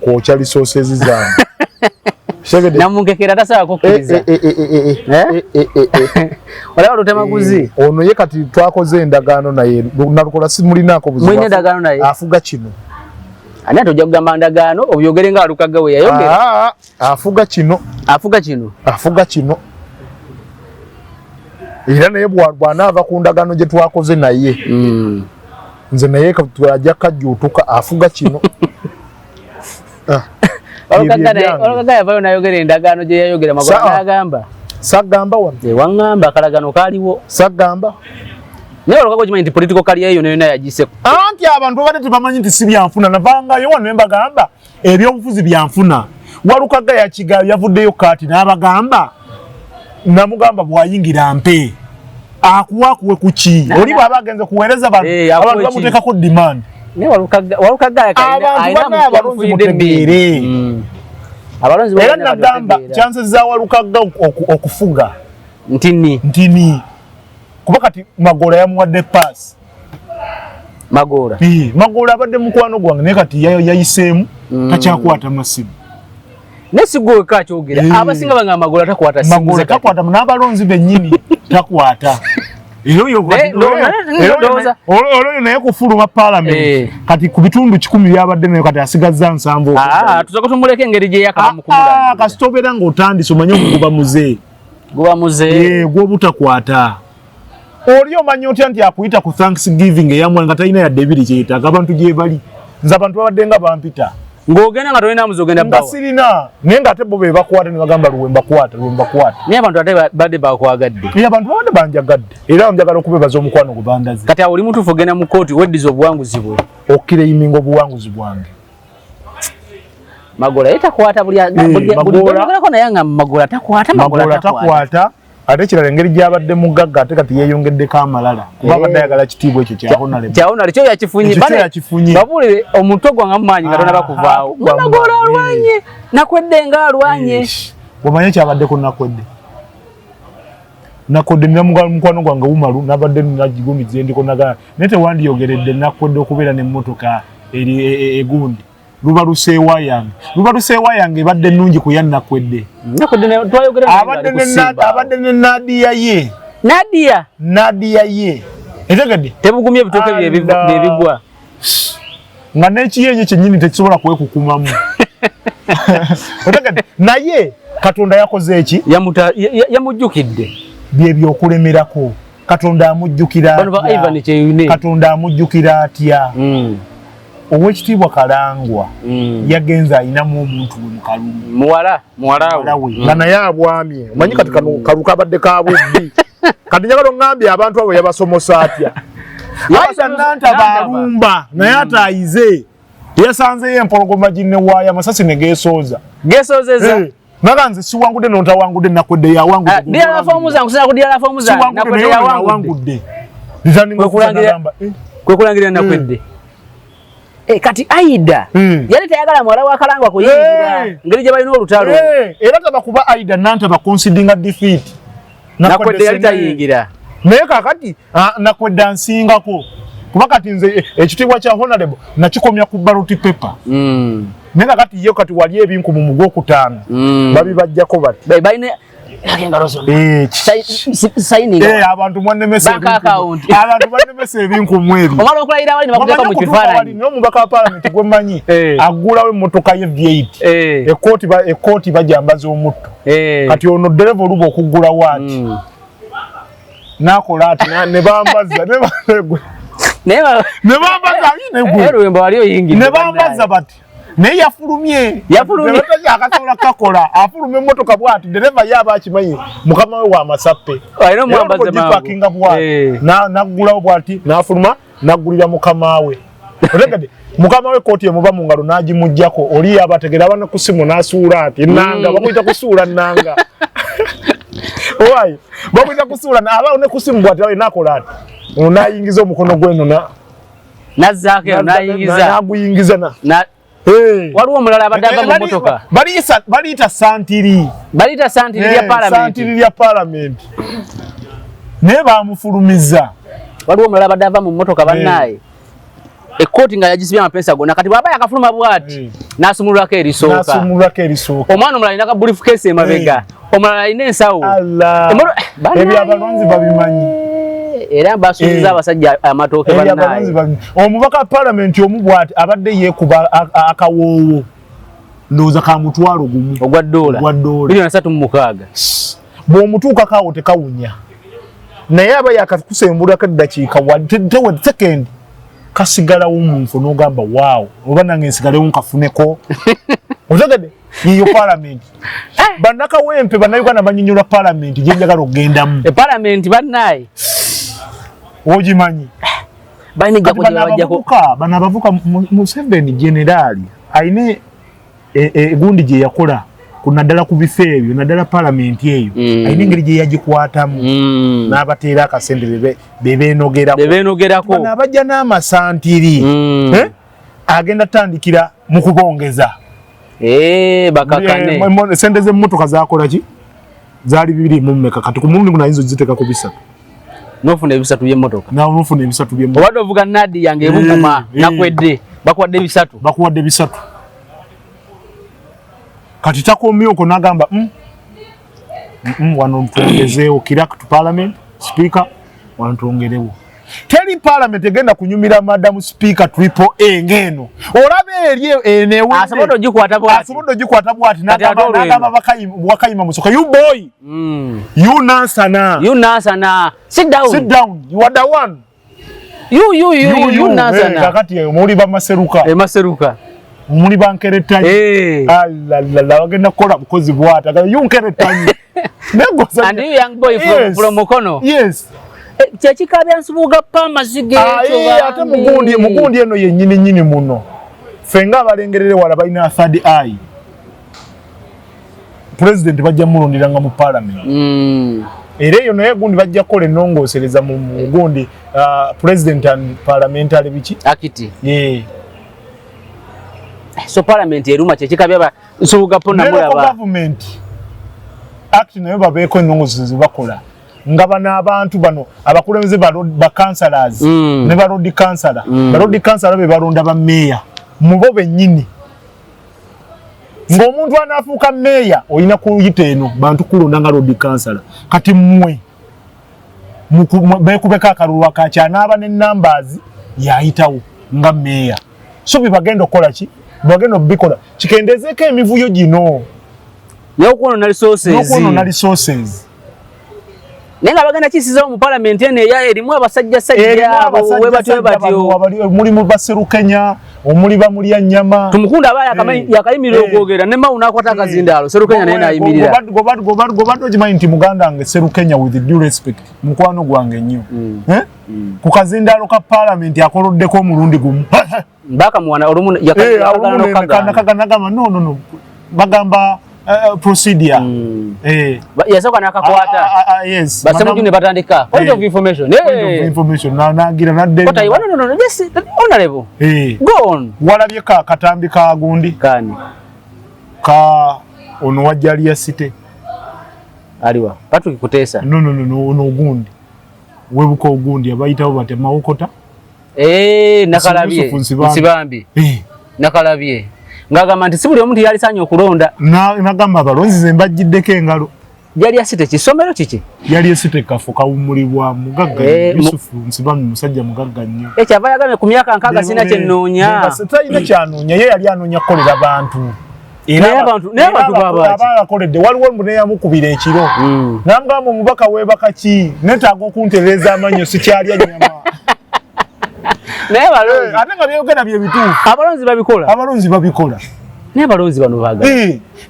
Speaker 1: kwokya lisoosezi zange
Speaker 2: namunkekera tasaba kukkiriza olaba lutemaguzi
Speaker 1: ono ye kati twakoze endagaano naye nalukola simulinaako
Speaker 2: mwine endagaano naye
Speaker 1: afuga kino
Speaker 2: ani ate ojja kugamba ndagaano obyogere nga alukaga we yayogera
Speaker 1: afuga kino era naye bw'anaava ku ndagaano gye twakoze naye nze naye ajja kajjuutuka afuga kino
Speaker 2: Olukagga yavayo n'ayogera endagaano gye yayogera Magola n'agamba.
Speaker 1: Sagamba wano.
Speaker 2: Wangamba akalagano kaaliwo.
Speaker 1: Sagamba.
Speaker 2: Naye olukagga okimanyi nti political career eyo yonna yagiseko.
Speaker 1: Anti abantu babadde tebamanyi nti si byanfuna navangayo wano ne mbagamba ebyobufuzi byanfuna. Walukagga yakigayo yavuddeyo kati n'abagamba namugamba bw'ayingira mpe. Akuwe kuki. Oli bw'aba agenze kuweereza abantu bamuteekako demand.
Speaker 2: Ne Walukagga
Speaker 1: ayina abalonzi mutegeere.
Speaker 2: Abalonzi
Speaker 1: era nagamba chances za Walukagga okufuga ntini kuba kati Magola yamuwadde pass. Magola abadde mukwano gwange naye kati yayiseemu takyakwata masimu.
Speaker 2: Nesigwe kakyogera abasinga banga Magola takwata simu.
Speaker 1: Magola takwata n'abalonzi bennyini takwata. Olwo naye kufuluma parliament kati ku bitundu 10 byabadde naye kati asigazza 7.
Speaker 2: Tuza kutumuleka engeri gye yakaba mukumula.
Speaker 1: Kasitobera ng'otandise omanye okuguba muze.
Speaker 2: Guba muze.
Speaker 1: Gw'obutakwata. Oli omanyi otya nti akuyita ku Thanksgiving eyamwe nga talina yadde ebiri kyetaaga abantu gye bali. Nze abantu babadde nga bampita.
Speaker 2: Ng'ogenda nga tolina muzogenda
Speaker 1: bawa. Sirina. Naye ng'ate bo be bakwata ne bagamba luwemba kwata.
Speaker 2: Naye abantu ate badde bakwagadde.
Speaker 1: Abantu babadde banjagadde. Era njagala okubebaza omukwano gubandaze.
Speaker 2: Kati oli muntu ofugenda mu kooti weddiza obuwanguzi bwe.
Speaker 1: Okkire yiminga obuwanguzi bwange.
Speaker 2: Magola yetakwata buli naye nga Magola takwata.
Speaker 1: Ate kirala engeri gy'abadde mugagga ate kati yeeyongeddeko amalala. Kuba abadde ayagala kitiibwa ekyo
Speaker 2: kyawonale kyo yakifunye. Babulire omuntu ogwanga mumaanyi nga tonna bakuvaawo. Magola alwanye. Nakwedde nga alwanye.
Speaker 1: Bw'omanye kyabaddeko nakodde nina mukwano gwange Umaru n'abadde nagigumiza endiko nagala. Naye tewandiyogeredde nakodde okubeera n'emmotoka egundi. Lubaluseewa yange ebadde nnungi ku ya Nakwedde. Abadde ne Nadia ye. Nadia ye. Etegedde?
Speaker 2: Tebugumye ebitooke bye bigwa.
Speaker 1: Nga n'ekiyenye kyennyini tekisobola kwekukumamu. Etegedde? Naye Katonda yakoze eki?
Speaker 2: Yamujjukidde.
Speaker 1: Bye by'okulemerako. Katonda amujjukira atya? Katonda amujjukira atya? Owekitiibwa Kalangwa yagenza ayinamu omuntu we mukalulu
Speaker 2: muwala
Speaker 1: we nga naye abwamye omanyi kati kano kalu kabadde kabuddi kati njagala oŋŋambye abantu abo yabasomosa atya Aida Nanta balumba naye atayize yasanzeyo empologoma ginnewaaya amasasi ne geesooza naga nze siwangudde nontawangudde Nakwedde yawangudde
Speaker 2: kwekulangira Nakwedde. Kati Aida yali tayagala muwala wa Kalangwa kuyingira ngeri gye balina olutalo.
Speaker 1: Era tabakuba Aida Nanta baconsidinga defeat.
Speaker 2: Nakwedde yali tayingira.
Speaker 1: Naye kakati Nakwedde ansingako. Kuba kati nze ekitiibwa kya Honorable nakikomya ku ballot paper. Naye kakati yo kati wali ebinku mu mugo okutaano. Babibajjako bati. Abantu mwannemesa ebinku mweri. N'omubaka wa Parliament gwe mmanyi aggulawo emmotoka ye V8 ekkooti bajambaza omutto. Kati ono ddereva oluba okuggulawo ati n'akola ati ne bambaza ne bambaza bati naye yafulumye akasobola kakola afuluma emmotoka bwati dereva yaba akimanyi mukama we wa masappe gipakinga bwati naggulawo bwati n'afuluma naggulira mukama we otegedde mukama we kooti emuba mu ngalo n'agimuggyako oli abategera abana ku ssimu n'asuula ati ennanga bamuyita kusuula nnanga owayi bamuyita kusuula abaawo ne ku ssimu bwati awe nakola ati ono n'ayingiza omukono gweno n'aguyingiza
Speaker 2: waliwo omulala abadde ava mu mmotoka
Speaker 1: baliyita santiri
Speaker 2: lya
Speaker 1: Parliament naye bamufulumiza.
Speaker 2: Waliwo omulala abadde ava mu mmotoka bannaaye ekkooti nga yagisibye amapeesa gonna kati bw'aba yakafuluma bwati n'asumululako erisooka omwana omulala alina ka briefcase emabega omulala alina ensawo
Speaker 1: ebyo abalonzi babimanyi
Speaker 2: era basuubiza abasajja amatooke bannaaye.
Speaker 1: Omubaka wa Parliament omu bwati abadde yeekuba akawoowo ndowooza ka mutwalo gumu
Speaker 2: ogwa ddoola $336.
Speaker 1: bw'omutuukako awo tekawunya naye aba yakakusembulako eddakiika tewe sekendi kasigalawo mu nfu n'ogamba waawo oba nange nsigalewo nkafuneko Otegede yiyo parliament. Banaka wempe banayuka na banyinyula parliament jenjagala ogendamu.
Speaker 2: Parliament bannaye.
Speaker 1: Ojimanyi.
Speaker 2: Bani gako jabajjako.
Speaker 1: Bana bavuka Museveni generali. Aine gundi je yakola. Kuna dala kubife ebyo naddala parliament eyo. Aine ngeri je yagikwatamu. N'abateera akasente bebenogerako. Bana abajja n'amasantiri. Agenda tandikira mu kubongeza.
Speaker 2: Bakakane.
Speaker 1: Sente z'emmotoka zakola ki? Zaali 2 mu mmeka kati ku mulundi guno ayinza ziteka ku 3.
Speaker 2: Nofuna ebisatu by'emmotoka.
Speaker 1: Na nofuna ebisatu by'emmotoka.
Speaker 2: Obadde ovuga Nadi yange ebunguma nakwedde bakuwadde ebisatu.
Speaker 1: Bakuwadde ebisatu. Kati takomye oko nagamba wano ntwongezeewo kira ku parliament speaker wano twongerewo. Teri parliament egenda kunyumira madam speaker triple A ngeno. Olabe eri enewe.
Speaker 2: Asabodo jikwata
Speaker 1: bwati nagamba bakayima musoka. You boy. You Nansana. Sit down. You are the one.
Speaker 2: You Nansana.
Speaker 1: Kakati muri ba maseruka.
Speaker 2: Maseruka.
Speaker 1: Muri bankeretanyi. Allah wagenda kola bukozi bwata. You nkeretanyi.
Speaker 2: And you young boy from Mukono.
Speaker 1: Yes.
Speaker 2: Kyekikabya nsubuga pama zige
Speaker 1: ate mugundi eno yennyini muno fenga abalengerere wala balina third eye president bajja mulondiranga mu parliament era eyo naye gundi bajja kola ennongoosereza mu gundi president and parliamentary biki
Speaker 2: akiti so parliament eruma kyekikabya nsubuga pona mulaba
Speaker 1: government act nayo babeeko ennongoosereza bakola ngaba n'abantu bano abakulembeze ba councillors ne ba road councillor ba road councillor be balonda ba mayor mubo bennyini ng'omuntu anaafuuka mayor olina kuyita eno bantu kulonda nga road councillor kati mmwe beekubeko akalulu akaki anaaba ne numbers yayitawo nga mayor so bibagenda okukola ki bagenda obikola kikendezeeko emivuyo gino
Speaker 2: n'okwonona
Speaker 1: resources
Speaker 2: Nenga baganda kisiza mu parliament ene ya erimu abasajja abo webatyo
Speaker 1: muri mu Baserukenya omuli ba muri nyama
Speaker 2: tumukunda abaya yakayimirira okwogera ne mauna akwata kazindalo Serukenya naye nayimirira
Speaker 1: gobado jimanyi nti muganda nge Serukenya with due respect mukwano gwange nnyo ku kazindalo ka parliament yakoloddeko omulundi gumu
Speaker 2: mbaka mwana olumu
Speaker 1: yakagana no bagamba procedure
Speaker 2: yasoka nakakwata
Speaker 1: yes
Speaker 2: basemujune batandika point of information
Speaker 1: na gira na de
Speaker 2: but I want no yes honorable go on
Speaker 1: walabye katambi ka gundi
Speaker 2: kani
Speaker 1: ka ono wajali ya city
Speaker 2: aliwa Patrick Kutesa
Speaker 1: no gundi webuko gundi abayitawo bate mawokota
Speaker 2: nakalabye Nsibambi nakalabye ngagamba nti sibuli omuntu yali sanya okulonda
Speaker 1: nagamba abalonzi zembajjiddeko engalo
Speaker 2: yali asite kisomero kiki
Speaker 1: yali asite kafu kawumulibwa mugagga Yusufu Nsibambi musajja mugagga nnyo
Speaker 2: kyava yagamye ku myaka nkaga sina kyennoonya
Speaker 1: talina kyanoonya ye yali anoonya kukolera bantu
Speaker 2: n'abantu
Speaker 1: abakoledde waliwo muneyamukubira ekiro namugamba omubaka weebaka ki netaaga okuntereeza amannyo sikyalya nnyama
Speaker 2: naye balonzi
Speaker 1: ate nga byogera bye bituufu
Speaker 2: abalonzi babikola naye abalonzi bano baagala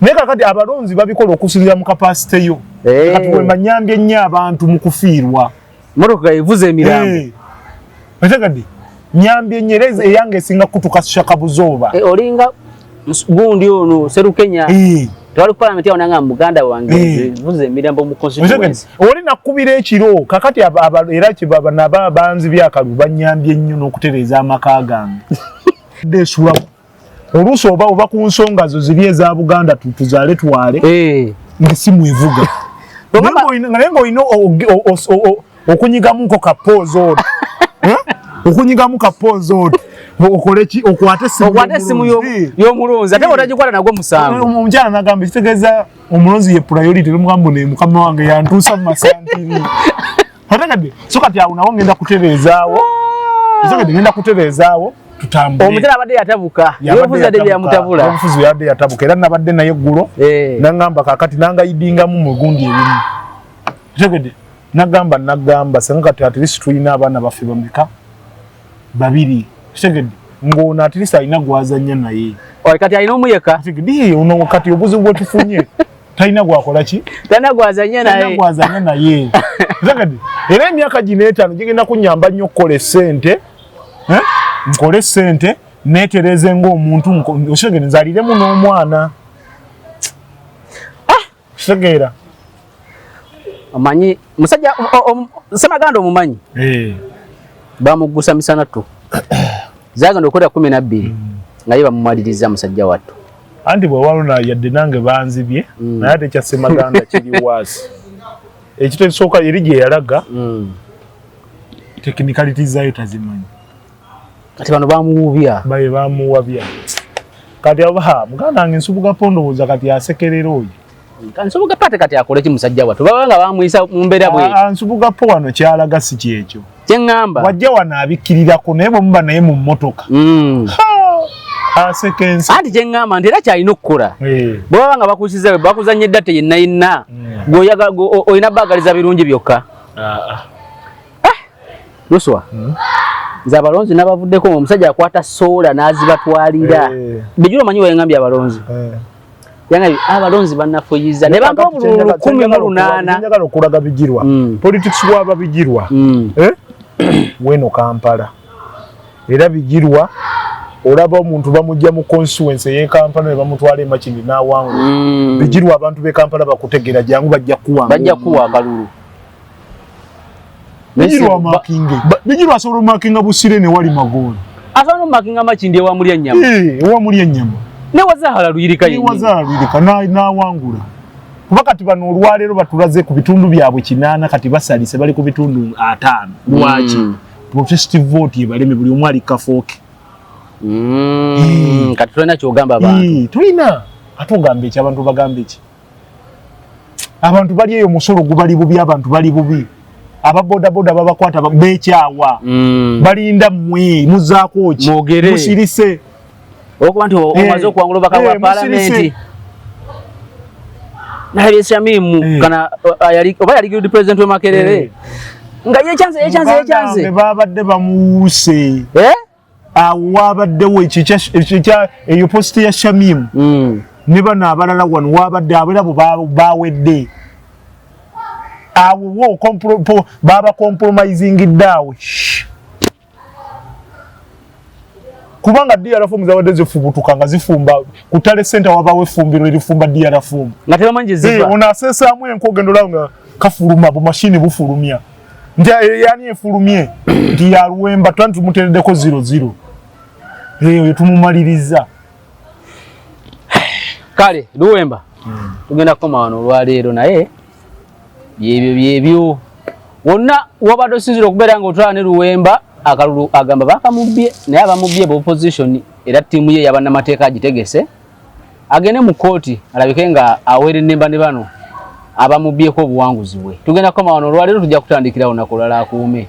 Speaker 1: naye kakati abalonzi babikola okusinziira mu kapasite yo kati wemba nyambye nnyo abantu mu kufiirwa
Speaker 2: motoka evuza emirambo
Speaker 1: atekadde nyambye nnyo era eyange esinga kutuka shakabuzooba
Speaker 2: olinga gundi ono Serukenya twali parliament yawo nanga muganda wange vuza emirambo mu constituency
Speaker 1: oli nakubira ekiro kakati era kibaba naba banzi byakalu banyambye nnyo n'okutereeza amaka gange desula oluusi oba ku nsonga zo ziri eza Buganda tuzaale twale ngesimu evuga naye ng'olina okunyigamuko kapoozo okunyigamu kapoozo okoleki okwate
Speaker 2: simu y'omulonzi ate otagikwata nagwo musango
Speaker 1: omukyala nagamba kitegeeza omulonzi ye priority n'omugamba ne mukama wange yantuusa mu masantiri atekadde so kati awo nawo ngenda kutereezaawo tutambule
Speaker 2: omukyala abadde yatabuka yobufuzi yadde byamutabula
Speaker 1: obufuzi yadde yatabuka era nabadde naye eggulo nagamba kakati nangayidingamu mu gundi ebimu atekadde nagamba senga kati at least tulina abaana baffe bameka 2 Shegedi ngona at least alina gwazanya naye
Speaker 2: kati alina omuyeka
Speaker 1: di uno kati obuzibu bwetufunye talina gwakola ki
Speaker 2: talina gwazanya
Speaker 1: naye zakadi era emyaka gino 5 gigenda kunyamba nnyo okukola ssente nkole ssente netereze ng'omuntu oshegere nzaliremu n'omwana segera
Speaker 2: amanyi musajja Semaganda omumanyi bamugusa misana tu zagenda okola 12 nga ye bamumaliriza musajja wattu
Speaker 1: anti bwe waluna yadde nange banzibye naye ate kya Semaganda kiri waasi ekito ekisooka eri gye yalaga technicalities zayo tazimanyi
Speaker 2: kati bano bamuwubya
Speaker 1: bamuwabya kati aba muganda wange Nsubuga Pondowooza kati asekerera oyo
Speaker 2: Nsubuga pate kati akole ki musajja wattu babanga bamuyisa mu mbeera bwe
Speaker 1: Nsubuga po wano kyalaga si kyekyo
Speaker 2: kyengamba
Speaker 1: wajja wano abikkirirako naye bwemuba naye mu mmotoka asekensi
Speaker 2: anti kyengamba nti era kyalina okukola bwe babanga bakusiza bakuzanya eddate yenna olina baagaliza birungi byokka Luswa nze abalonzi n'abavuddeko omusajja akwata soola n'azibatwalira bijula omanyi wengambye abalonzi yangabi abalonzi bannafuyiza ne bampa obululu 18
Speaker 1: njagala okulaga Bijirwa politics waba Bijirwa weno Kampala era Bijirwa olaba omuntu bamujja mu constituency ye Kampala ne bamutwala e Makindi n'awangu Bijirwa abantu be Kampala bakutegera jangu bajja kuwa akalulu Bijirwa makinge Bijirwa asobola makinga Busire ne wali Magolo
Speaker 2: asobola makinga Makindi ewa mulya nyama
Speaker 1: ewa mulya nyama
Speaker 2: ne wazahala luyirika yini
Speaker 1: wazahala luyirika n'awangula kuba kati bano olwaleero batulaze ku bitundu byabwe 8 kati basalise bali ku bitundu 5 lwaki protestive vote yebaleme buli omwali kafooke
Speaker 2: kati tulina kyogamba abantu
Speaker 1: tulina atugamba eki abantu bagamba eki abantu bali eyo musolo gubali bubi abantu bali bubi ababodaboda babakwata bekyawa balinda mmwe muzaako ki musirise
Speaker 2: okuba nti omaze okuwangula obubaka bwa palamenti naye Shamimu kana oba yali guilty president we Makerere nga yechanze
Speaker 1: babadde bamuuse awo wabaddewo ekikya eyo post ya Shamimu ne bano abalala wano wabadde abirabo bawedde awo baba compromising daawe kubanga DRFM zawadde zifubutuka nga zifumba kutale center wabawe fumbiro erifumba DRFM
Speaker 2: ngate bamanyi ziva
Speaker 1: ona asesa amwe enkogendo lawo kafuluma bu machine bufulumya nja yani efulumye ndi ya Luwemba twantu muteredeko 00 eyo tumumaliriza
Speaker 2: kale Luwemba tugenda koma wano olwaleero naye byebyo wonna wabadde osinzira okubeera nga otwala ne Luwemba akalulu agamba bakamubye naye abamubye bo opposition era tiimu ye yabannamateeka agitegese agende mu kooti alabike nga awere nemba ne bano abamubyeko obuwanguzi bwe tugenda koma wano olwaleero tujja kutandikira olunaku lwala akuume